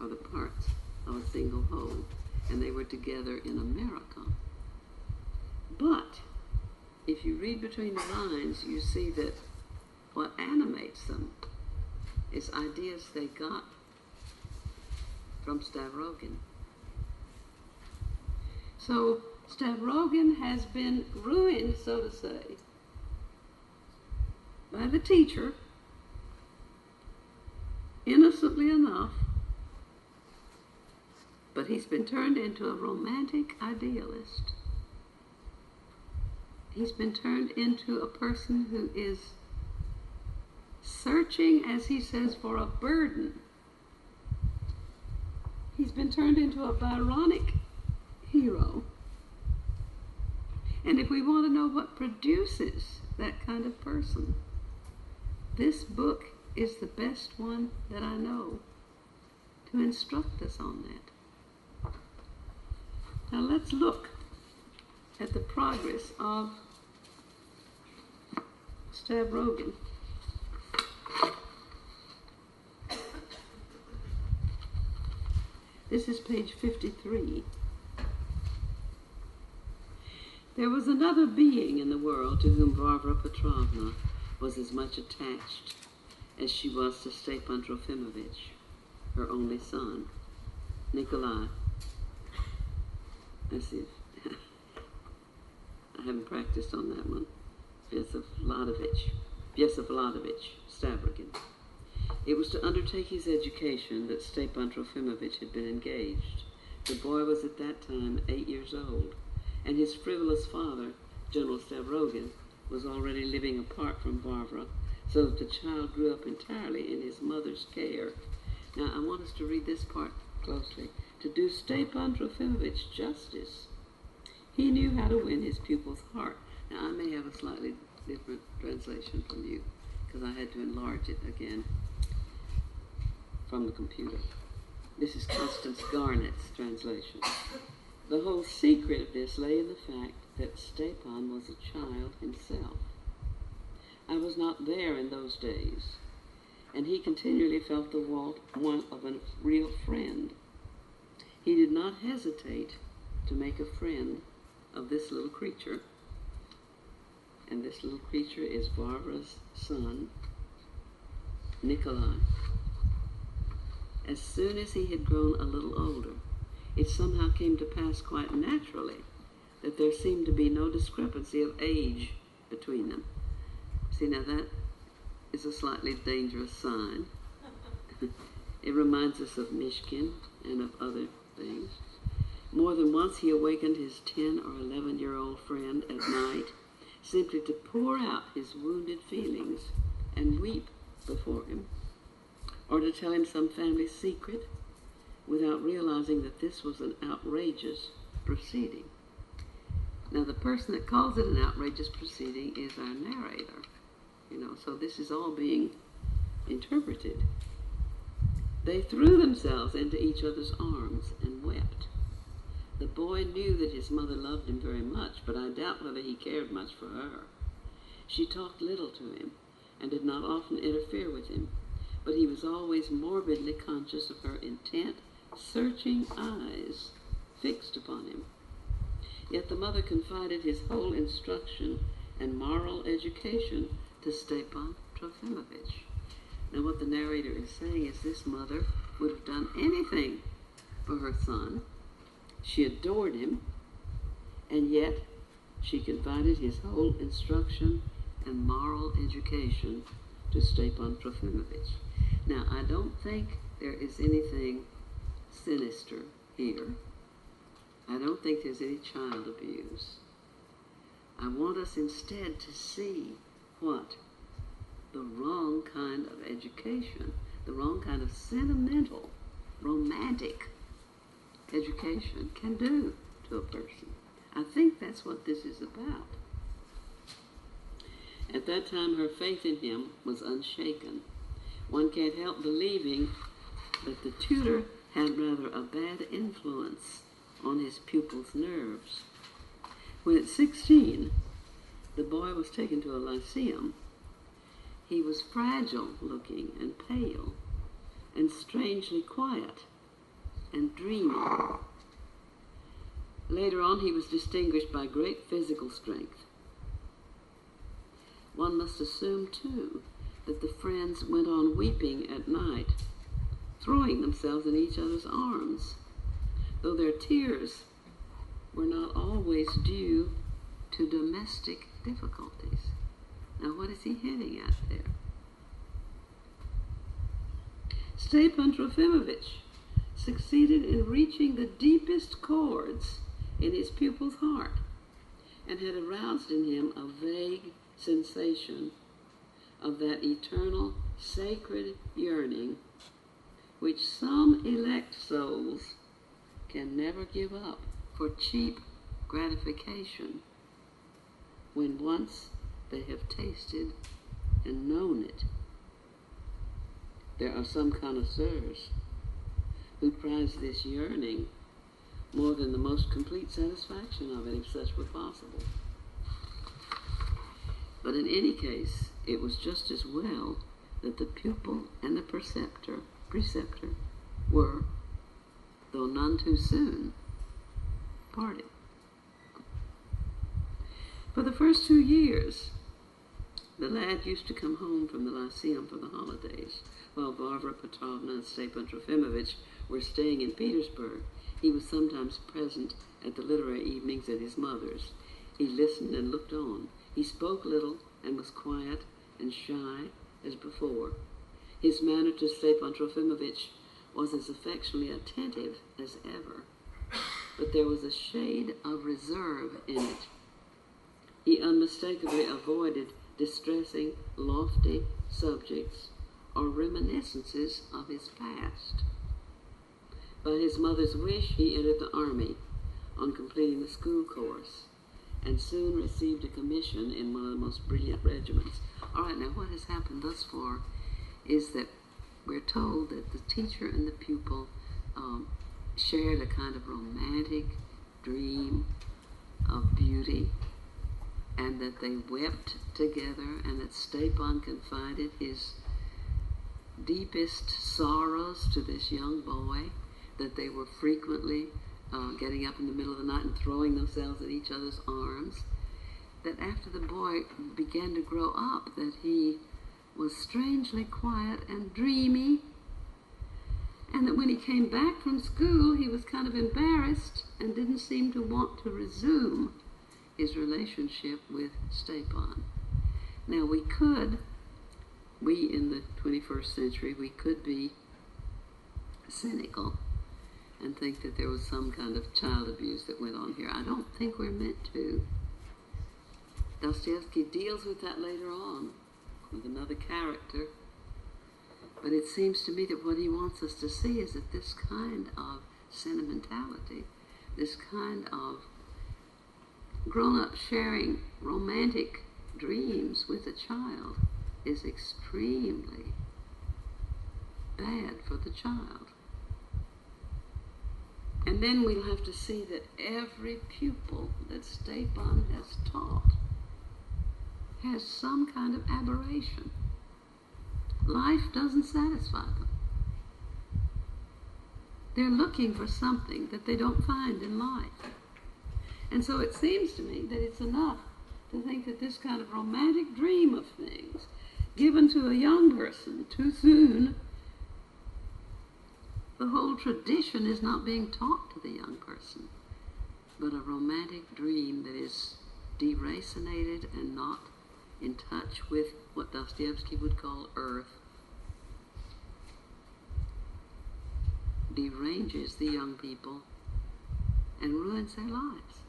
Speaker 1: are the parts of a single whole, and they were together in America. But if you read between the lines, you see that what animates them It's ideas they got from Stavrogan. So Stavrogan has been ruined, so to say, by the teacher, innocently enough, but he's been turned into a romantic idealist. He's been turned into a person who is searching, as he says, for a burden. He's been turned into a Byronic hero. And if we want to know what produces that kind of person, this book is the best one that I know to instruct us on that. Now let's look at the progress of Stavrogan. This is page 53. There was another being in the world to whom Varvara Petrovna was as much attached as she was to Stepan Trofimovich, her only son, Nikolai. I see. I haven't practiced on that one. Vyesevladovich Stavrogan. It was to undertake his education that Stepan Trofimovich had been engaged. The boy was at that time 8 years old, and his frivolous father, General Stavrogan, was already living apart from Varvara, so that the child grew up entirely in his mother's care. Now, I want us to read this part closely. To do Stepan Trofimovich justice, he knew how to win his pupil's heart. Now, I may have a slightly different translation from you, because I had to enlarge it again from the computer. This is Constance Garnett's translation. The whole secret of this lay in the fact that Stepan was a child himself. I was not there in those days, and he continually felt the want of a real friend. He did not hesitate to make a friend of this little creature, and this little creature is Varvara's son, Nikolai. As soon as he had grown a little older, it somehow came to pass quite naturally that there seemed to be no discrepancy of age between them. See, now that is a slightly dangerous sign. It reminds us of Mishkin and of other things. More than once he awakened his 10 or 11-year-old friend at night simply to pour out his wounded feelings and weep before him, or to tell him some family secret without realizing that this was an outrageous proceeding. Now, the person that calls it an outrageous proceeding is our narrator, so this is all being interpreted. They threw themselves into each other's arms and wept. The boy knew that his mother loved him very much, but I doubt whether he cared much for her. She talked little to him and did not often interfere with him, but he was always morbidly conscious of her intent, searching eyes fixed upon him. Yet the mother confided his whole instruction and moral education to Stepan Trofimovich. Now what the narrator is saying is this mother would have done anything for her son. She adored him, and yet she confided his whole instruction and moral education to Stepan Trofimovich. Now, I don't think there is anything sinister here. I don't think there's any child abuse. I want us instead to see what the wrong kind of education, the wrong kind of sentimental, romantic education can do to a person. I think that's what this is about. At that time, her faith in him was unshaken. One can't help believing that the tutor had rather a bad influence on his pupil's nerves. When at 16, the boy was taken to a lyceum, he was fragile looking and pale and strangely quiet and dreamy. Later on, he was distinguished by great physical strength. One must assume, too, that the friends went on weeping at night, throwing themselves in each other's arms, though their tears were not always due to domestic difficulties. Now, what is he hinting at there? Stepan Trofimovich succeeded in reaching the deepest chords in his pupil's heart and had aroused in him a vague sensation of that eternal sacred yearning which some elect souls can never give up for cheap gratification when once they have tasted and known it. There are some connoisseurs who prize this yearning more than the most complete satisfaction of it, if such were possible. But in any case, it was just as well that the pupil and the preceptor were, though none too soon, parted. For the first 2 years, the lad used to come home from the Lyceum for the holidays, while Varvara Petrovna and Stepan Trofimovich were staying in Petersburg. He was sometimes present at the literary evenings at his mother's. He listened and looked on. He spoke little and was quiet and shy as before. His manner to Stepan Trofimovich was as affectionately attentive as ever, but there was a shade of reserve in it. He unmistakably avoided distressing, lofty subjects or reminiscences of his past. By his mother's wish, he entered the army on completing the school course and soon received a commission in one of the most brilliant regiments. All right, now what has happened thus far is that we're told that the teacher and the pupil shared a kind of romantic dream of beauty, and that they wept together, and that Stepan confided his deepest sorrows to this young boy, that they were frequently getting up in the middle of the night and throwing themselves at each other's arms, that after the boy began to grow up, that he was strangely quiet and dreamy, and that when he came back from school, he was kind of embarrassed and didn't seem to want to resume his relationship with Stepan. Now, we in the 21st century, we could be cynical and think that there was some kind of child abuse that went on here. I don't think we're meant to. Dostoevsky deals with that later on with another character, but it seems to me that what he wants us to see is that this kind of sentimentality, this kind of grown-up sharing romantic dreams with a child is extremely bad for the child. And then we'll have to see that every pupil that Stepan has taught has some kind of aberration. Life doesn't satisfy them. They're looking for something that they don't find in life. And so it seems to me that it's enough to think that this kind of romantic dream of things given to a young person too soon, the whole tradition is not being taught to the young person, but a romantic dream that is deracinated and not in touch with what Dostoevsky would call earth, deranges the young people and ruins their lives.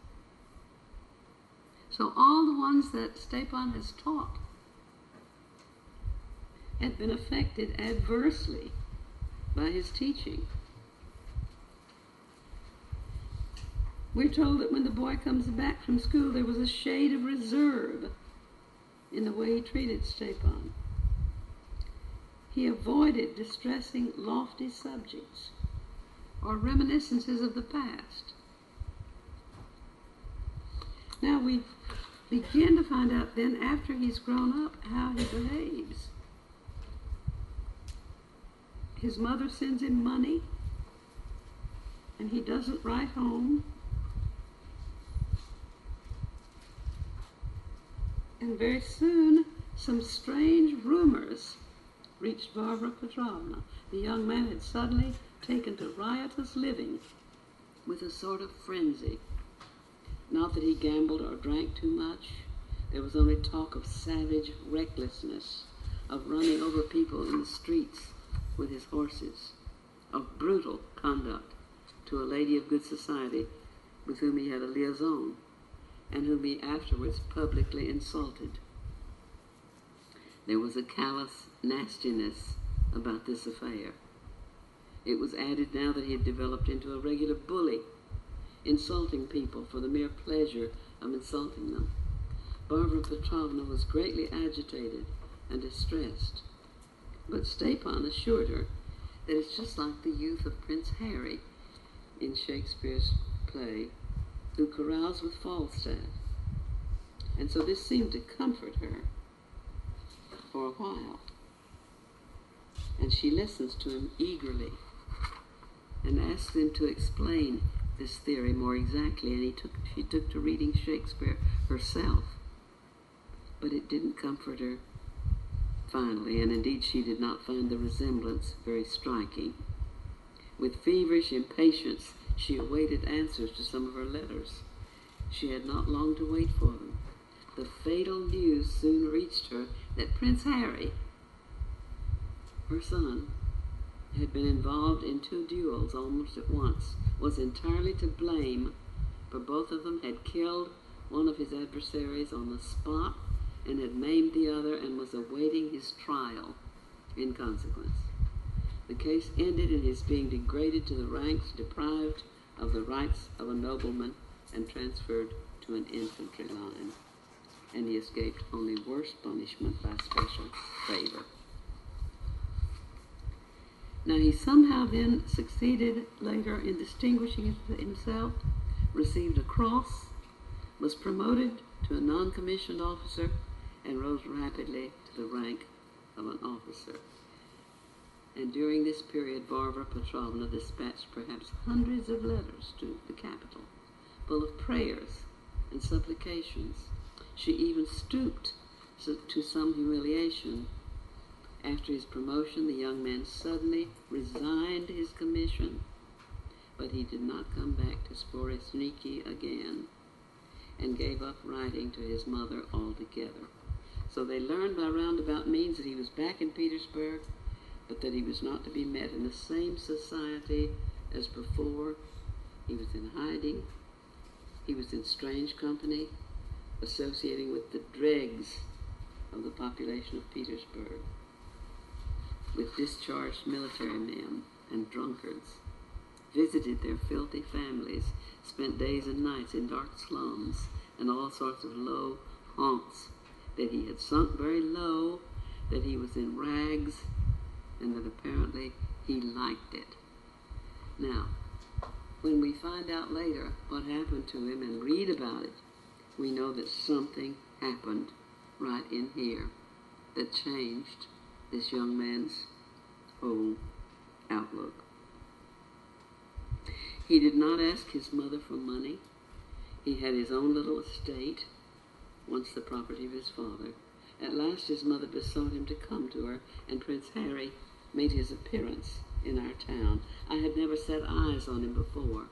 Speaker 1: So all the ones that Stepan has taught had been affected adversely by his teaching. We're told that when the boy comes back from school, there was a shade of reserve in the way he treated Stepan. He avoided distressing, lofty subjects or reminiscences of the past. Now we begin to find out then, after he's grown up, how he behaves. His mother sends him money, and he doesn't write home. And very soon, some strange rumors reached Varvara Petrovna. The young man had suddenly taken to riotous living with a sort of frenzy. Not that he gambled or drank too much. There was only talk of savage recklessness, of running over people in the streets with his horses, of brutal conduct to a lady of good society with whom he had a liaison and whom he afterwards publicly insulted. There was a callous nastiness about this affair. It was added now that he had developed into a regular bully, insulting people for the mere pleasure of insulting them. Varvara Petrovna was greatly agitated and distressed, but Stepan assured her that it's just like the youth of Prince Harry in Shakespeare's play, who caroused with Falstaff. And so this seemed to comfort her for a while. And she listens to him eagerly and asks him to explain this theory more exactly, and she took to reading Shakespeare herself. But it didn't comfort her finally, and indeed she did not find the resemblance very striking. With feverish impatience, she awaited answers to some of her letters. She had not long to wait for them. The fatal news soon reached her that Prince Harry, her son, had been involved in 2 duels almost at once, was entirely to blame, for both of them had killed one of his adversaries on the spot and had maimed the other, and was awaiting his trial in consequence. The case ended in his being degraded to the ranks, deprived of the rights of a nobleman, and transferred to an infantry line. And he escaped only worse punishment by special favor. Now he somehow then succeeded later in distinguishing himself, received a cross, was promoted to a non-commissioned officer, and rose rapidly to the rank of an officer. And during this period, Varvara Petrovna dispatched perhaps hundreds of letters to the capital, full of prayers and supplications. She even stooped to some humiliation. After his promotion, the young man suddenly resigned his commission, but he did not come back to Sporesniki again, and gave up writing to his mother altogether. So they learned by roundabout means that he was back in Petersburg, but that he was not to be met in the same society as before. He was in hiding. He was in strange company, associating with the dregs of the population of Petersburg, with discharged military men and drunkards, visited their filthy families, spent days and nights in dark slums and all sorts of low haunts, that he had sunk very low, that he was in rags, and that apparently he liked it. Now, when we find out later what happened to him and read about it, we know that something happened right in here that changed this young man's whole outlook. He did not ask his mother for money. He had his own little estate, once the property of his father. At last his mother besought him to come to her, and Prince Harry made his appearance in our town. I had never set eyes on him before,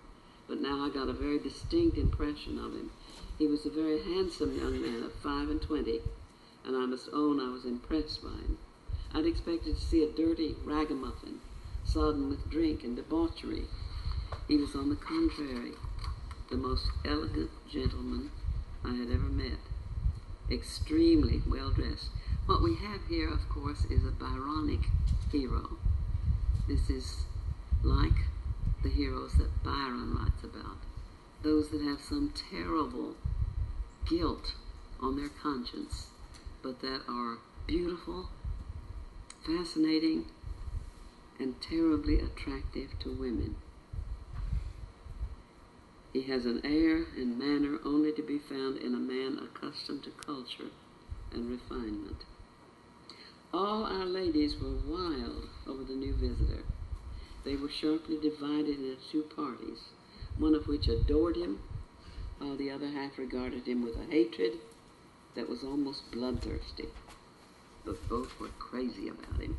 Speaker 1: but now I got a very distinct impression of him. He was a very handsome young man of 25, and I must own I was impressed by him. I'd expected to see a dirty ragamuffin, sodden with drink and debauchery. He was, on the contrary, the most elegant gentleman I had ever met, extremely well dressed. What we have here, of course, is a Byronic hero. This is like the heroes that Byron writes about, those that have some terrible guilt on their conscience, but that are beautiful, fascinating, and terribly attractive to women. He has an air and manner only to be found in a man accustomed to culture and refinement. All our ladies were wild over the new visitor. They were sharply divided into 2 parties, one of which adored him, while the other half regarded him with a hatred that was almost bloodthirsty. but both were crazy about him.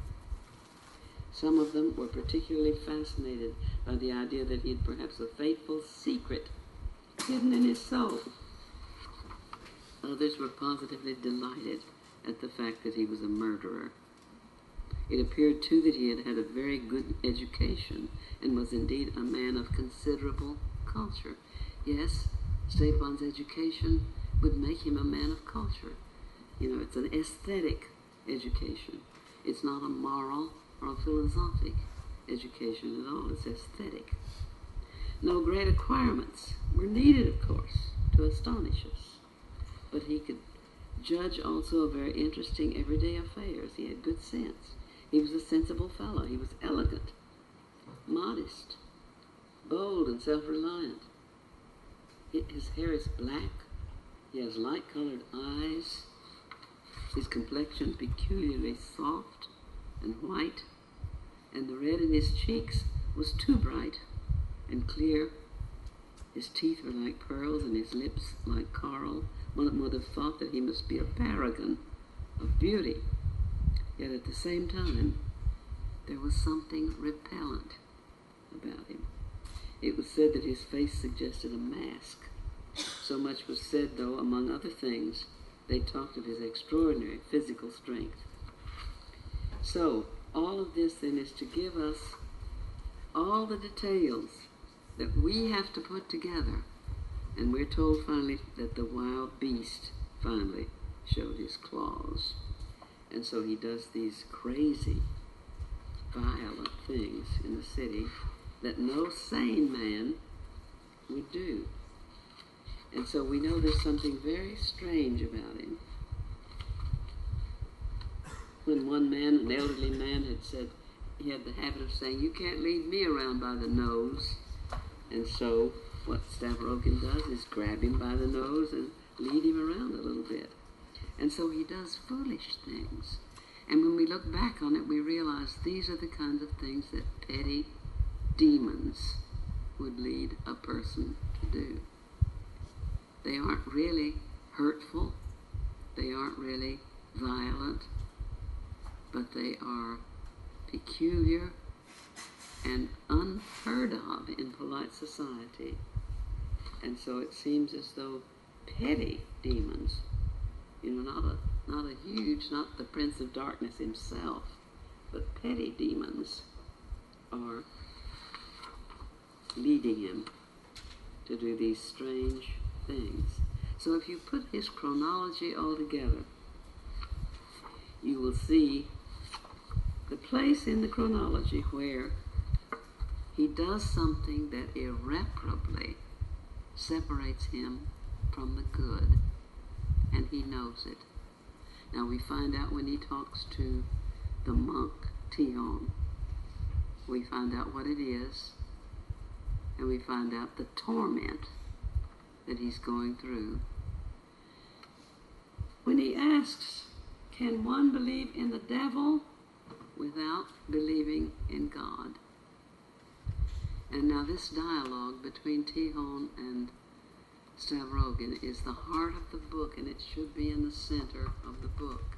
Speaker 1: Some of them were particularly fascinated by the idea that he had perhaps a fateful secret hidden in his soul. Others were positively delighted at the fact that he was a murderer. It appeared, too, that he had had a very good education and was indeed a man of considerable culture. Yes, Stepan's education would make him a man of culture. You know, it's an aesthetic education. It's not a moral or a philosophic education at all. It's aesthetic. No great acquirements were needed, of course, to astonish us. But he could judge also of very interesting everyday affairs. He had good sense. He was a sensible fellow. He was elegant, modest, bold, and self-reliant. His hair is black. He has light-colored eyes. His complexion peculiarly soft and white, and the red in his cheeks was too bright and clear. His teeth were like pearls and his lips like coral. One would have thought that he must be a paragon of beauty. Yet at the same time, there was something repellent about him. It was said that his face suggested a mask. So much was said, though, among other things, they talked of his extraordinary physical strength. So, all of this then is to give us all the details that we have to put together. And we're told finally that the wild beast finally showed his claws. And so he does these crazy, violent things in the city that no sane man would do. And so we know there's something very strange about him. When one man, an elderly man, had said, he had the habit of saying, "You can't lead me around by the nose." And so what Stavrogan does is grab him by the nose and lead him around a little bit. And so he does foolish things. And when we look back on it, we realize these are the kinds of things that petty demons would lead a person to do. They aren't really hurtful. They aren't really violent. But they are peculiar and unheard of in polite society. And so it seems as though petty demons, you know, not a huge, not the Prince of Darkness himself, but petty demons are leading him to do these strange things. So if you put his chronology all together, you will see the place in the chronology where he does something that irreparably separates him from the good, and he knows it. Now we find out when he talks to the monk, Tion, we find out what it is, and we find out the torment that he's going through. When he asks, can one believe in the devil without believing in God? And now this dialogue between Tion and Stavrogan is the heart of the book, and it should be in the center of the book.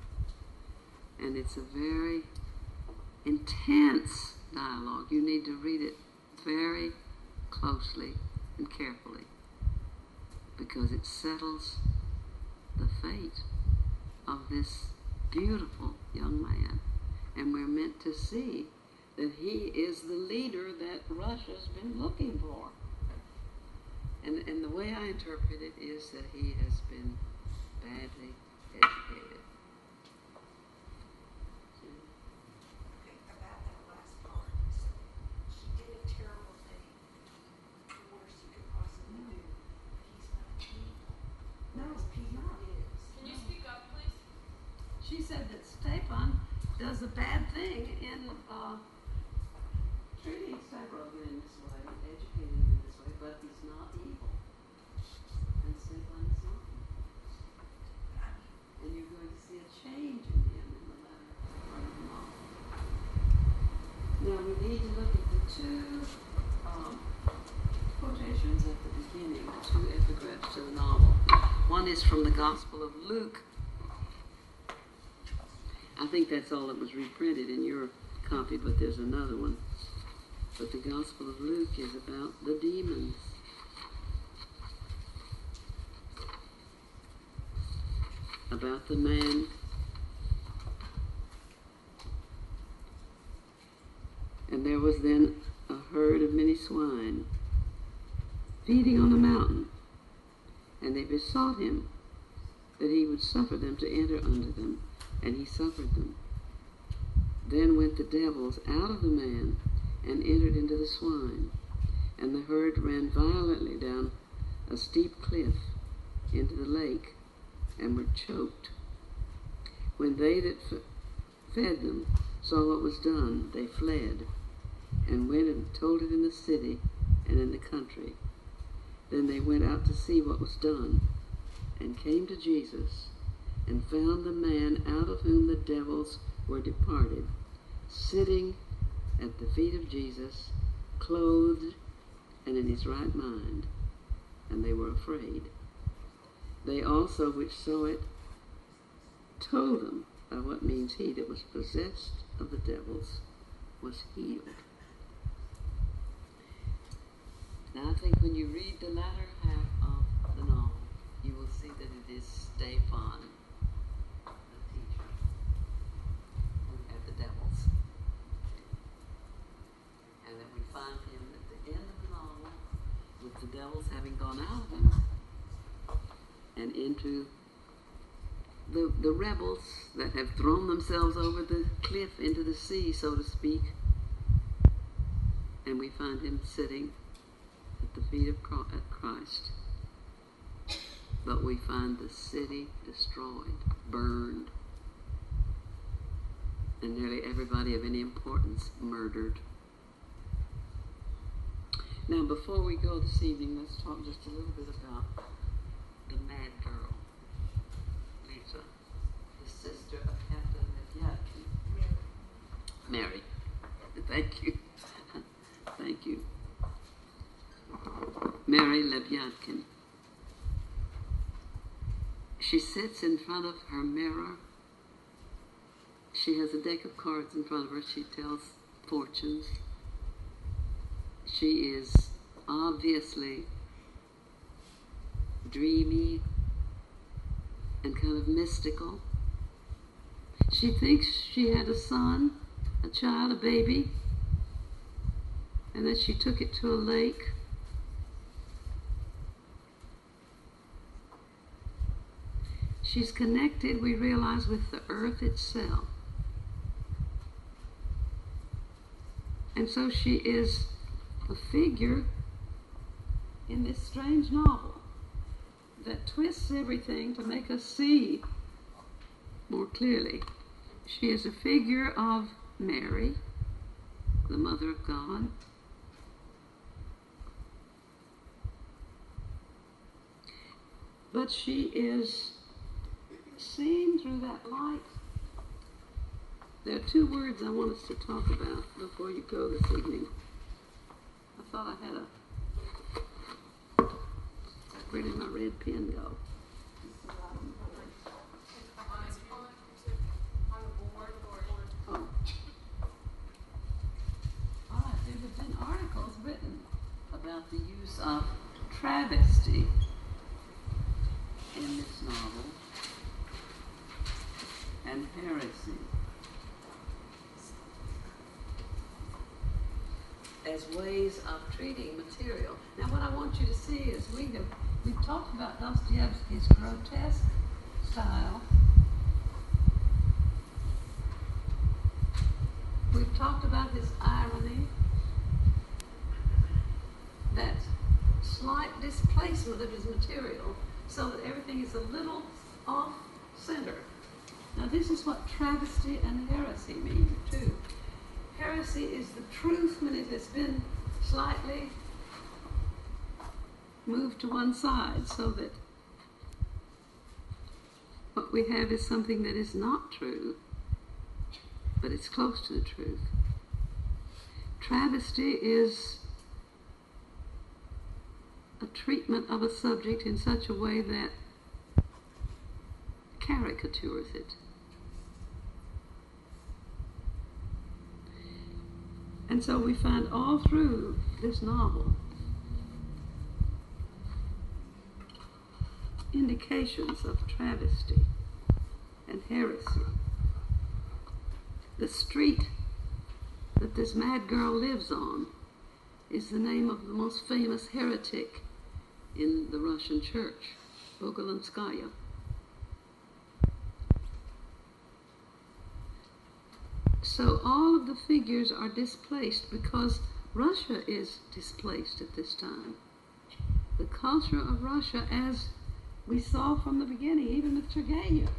Speaker 1: And it's a very intense dialogue. You need to read it very closely and carefully, because it settles the fate of this beautiful young man. And we're meant to see that he is the leader that Russia's been looking for. And the way I interpret it is that he has been badly educated.
Speaker 2: Okay, about that last part. So he did a terrible thing. The worst he could possibly do. He's not evil.
Speaker 1: No, he's not.
Speaker 2: Can you speak up, please?
Speaker 1: She said that Stepan does a bad thing in treating Stavrogan in this way, educating him in this way, but he's not evil. And Stepan is not evil. And you're going to see a change in him in the latter part of the novel. Now we need to look at the two quotations at the beginning, the two epigraphs to the novel. One is from the Gospel of Luke. I think that's all that was reprinted in your copy, but there's another one. But the Gospel of Luke is about the demons. About the man and there was then a herd of many swine feeding on the mountain, and they besought him that he would suffer them to enter unto them, and he suffered them. Then went the devils out of the man and entered into the swine, and the herd ran violently down a steep cliff into the lake, and were choked. When they that fed them saw what was done, they fled, and went and told it in the city and in the country. Then they went out to see what was done, and came to Jesus, and found the man out of whom the devils were departed, sitting at the feet of Jesus, clothed and in his right mind, and they were afraid. They also which saw it told them by what means he that was possessed of the devils was healed. Now I think when you read the latter half of the novel, you will see that it is Stephan, the teacher, who had the devils. And that we find him at the end of the novel with the devils having gone out of him and into the rebels that have thrown themselves over the cliff into the sea, so to speak. And we find him sitting at the feet of Christ. But we find the city destroyed, burned, and nearly everybody of any importance murdered. Now, before we go this evening, let's talk just a little bit about the mad girl, Lisa, the sister of Captain Leviathan. Mary. Thank you. Thank you. Mary Leviathan. She sits in front of her mirror. She has a deck of cards in front of her. She tells fortunes. She is obviously dreamy and kind of mystical. She thinks she had a son, a child, a baby, and that she took it to a lake. She's connected, we realize, with the earth itself. And so she is a figure in this strange novel that twists everything to make us see more clearly. She is a figure of Mary, the Mother of God. But she is seen through that light. There are two words I want us to talk about before you go this evening. I thought I had where did my red pen go? Oh. All right, there have been articles written about the use of travesty in this novel and heresy as ways of treating material. Now what I want you to see is we've talked about Dostoevsky's grotesque style. We've talked about his irony, that slight displacement of his material so that everything is a little off center. Now this is what travesty and heresy mean too. Heresy is the truth when it has been slightly moved to one side, so that what we have is something that is not true, but it's close to the truth. Travesty is a treatment of a subject in such a way that caricatures it. And so we find all through this novel indications of travesty and heresy. The street that this mad girl lives on is the name of the most famous heretic in the Russian church, Bogolinskaya. So all of the figures are displaced because Russia is displaced at this time. The culture of Russia, as we saw from the beginning, even with Turgenev,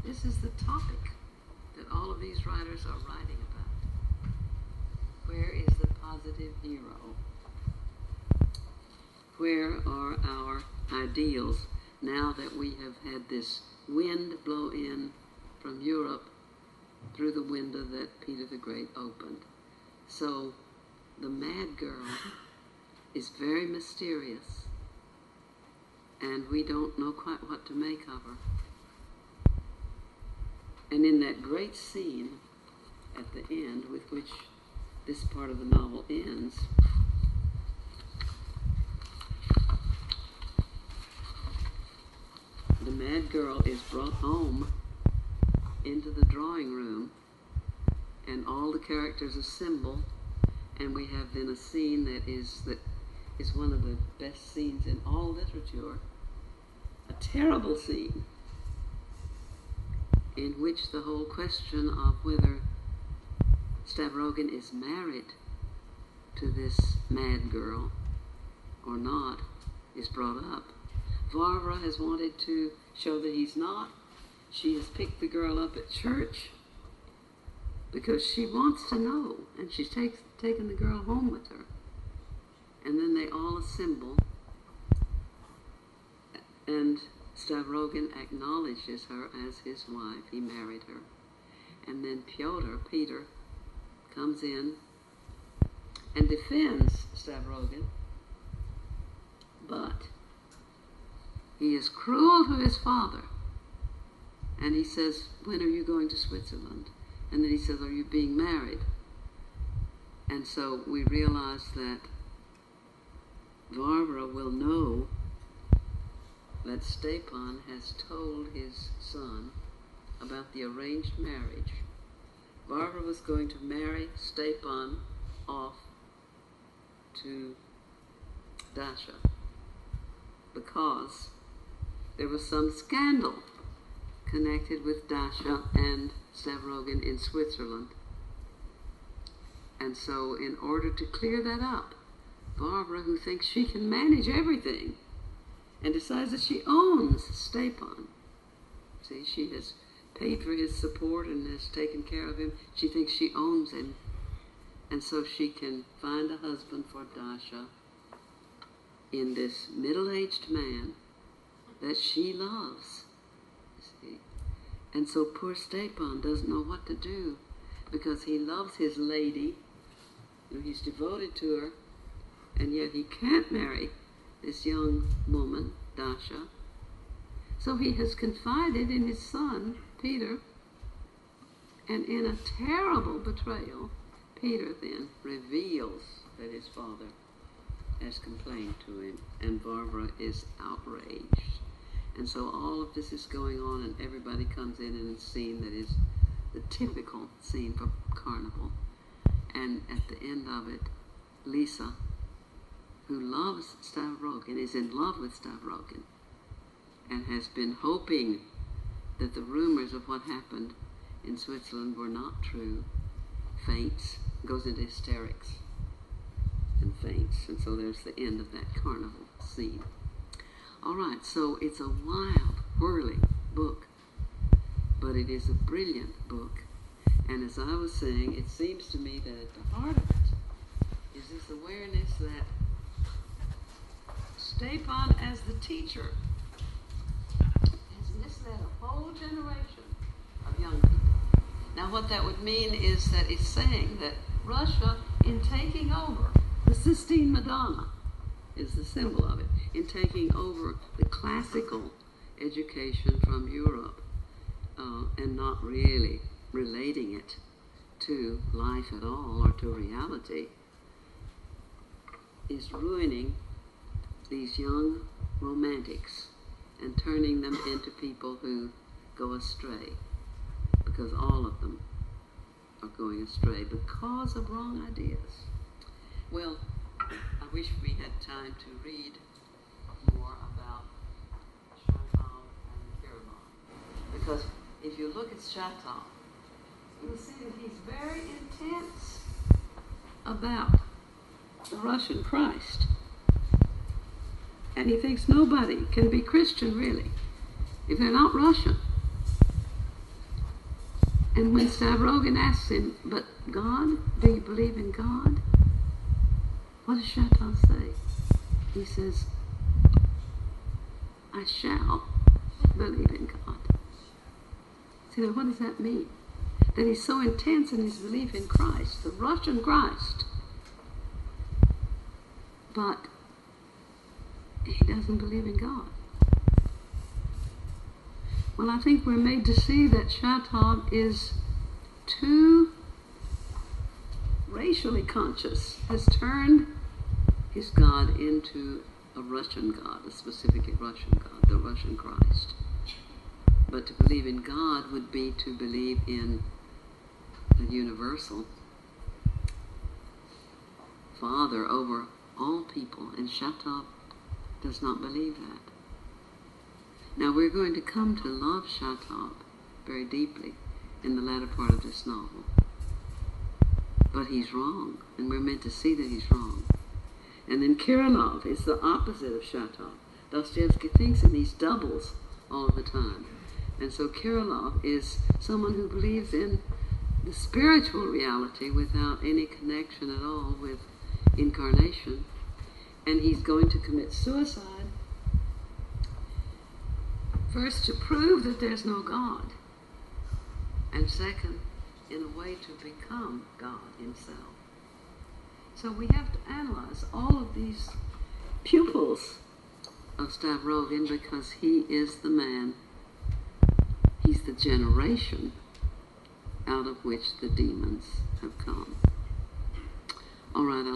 Speaker 1: this is the topic that all of these writers are writing about. Where is the positive hero? Where are our ideals now that we have had this wind blow in from Europe through the window that Peter the Great opened? So the mad girl is very mysterious, and we don't know quite what to make of her. And in that great scene at the end, with which this part of the novel ends, the mad girl is brought home into the drawing room, and all the characters assemble, and we have then a scene that is one of the best scenes in all literature, a terrible scene in which the whole question of whether Stavrogan is married to this mad girl or not is brought up. Varvara has wanted to show that he's not. She has picked the girl up at church because she wants to know, and she's taken the girl home with her. And then they all assemble, and Stavrogan acknowledges her as his wife. He married her. And then Peter, comes in and defends Stavrogan, but he is cruel to his father. And he says, when are you going to Switzerland? And then he says, are you being married? And so we realize that Varvara will know that Stepan has told his son about the arranged marriage. Varvara was going to marry Stepan off to Dasha because there was some scandal connected with Dasha and Stavrogan in Switzerland. And so in order to clear that up, Varvara, who thinks she can manage everything and decides that she owns Stepan. See, she has paid for his support and has taken care of him. She thinks she owns him. And so she can find a husband for Dasha in this middle-aged man that she loves. See? And so poor Stepan doesn't know what to do because he loves his lady. He's devoted to her, and yet he can't marry this young woman, Dasha. So he has confided in his son, Peter, and in a terrible betrayal, Peter then reveals that his father has complained to him, and Varvara is outraged. And so all of this is going on, and everybody comes in a scene that is the typical scene for Carnival. And at the end of it, Lisa, who loves Stavrogan, is in love with Stavrogan, and has been hoping that the rumors of what happened in Switzerland were not true, faints, goes into hysterics, and faints. And so there's the end of that Carnival scene. All right, so it's a wild, whirling book, but it is a brilliant book. And as I was saying, it seems to me that at the heart of it is this awareness that Stepan, as the teacher, has misled a whole generation of young people. Now what that would mean is that it's saying that Russia, in taking over, the Sistine Madonna is the symbol of it, in taking over the classical education from Europe and not really relating it to life at all or to reality is ruining these young romantics and turning them into people who go astray, because all of them are going astray because of wrong ideas. Well, I wish we had time to read more about Chantal and Kirilov, because if you look at Chantal, you'll see that he's very intense about the Russian Christ. And he thinks nobody can be Christian, really, if they're not Russian. And when Stavrogan asks him, but God, do you believe in God? What does Chantal say? He says, I shall believe in God. See, now what does that mean? That he's so intense in his belief in Christ, the Russian Christ, but he doesn't believe in God. Well, I think we're made to see that Chantal is too racially conscious, has turned his God into a Russian God, a specifically Russian God, the Russian Christ. But to believe in God would be to believe in a universal Father over all people, and Chantal does not believe that. Now we're going to come to love Chantal very deeply in the latter part of this novel. But he's wrong, and we're meant to see that he's wrong. And then Kirilov is the opposite of Chantal. Dostoevsky thinks in these doubles all the time. And so Kirilov is someone who believes in the spiritual reality without any connection at all with incarnation. And he's going to commit suicide, first to prove that there's no God, and second, in a way to become God himself. So we have to analyze all of these pupils of Stavrogan, because he is the man, he's the generation out of which the demons have come. All right.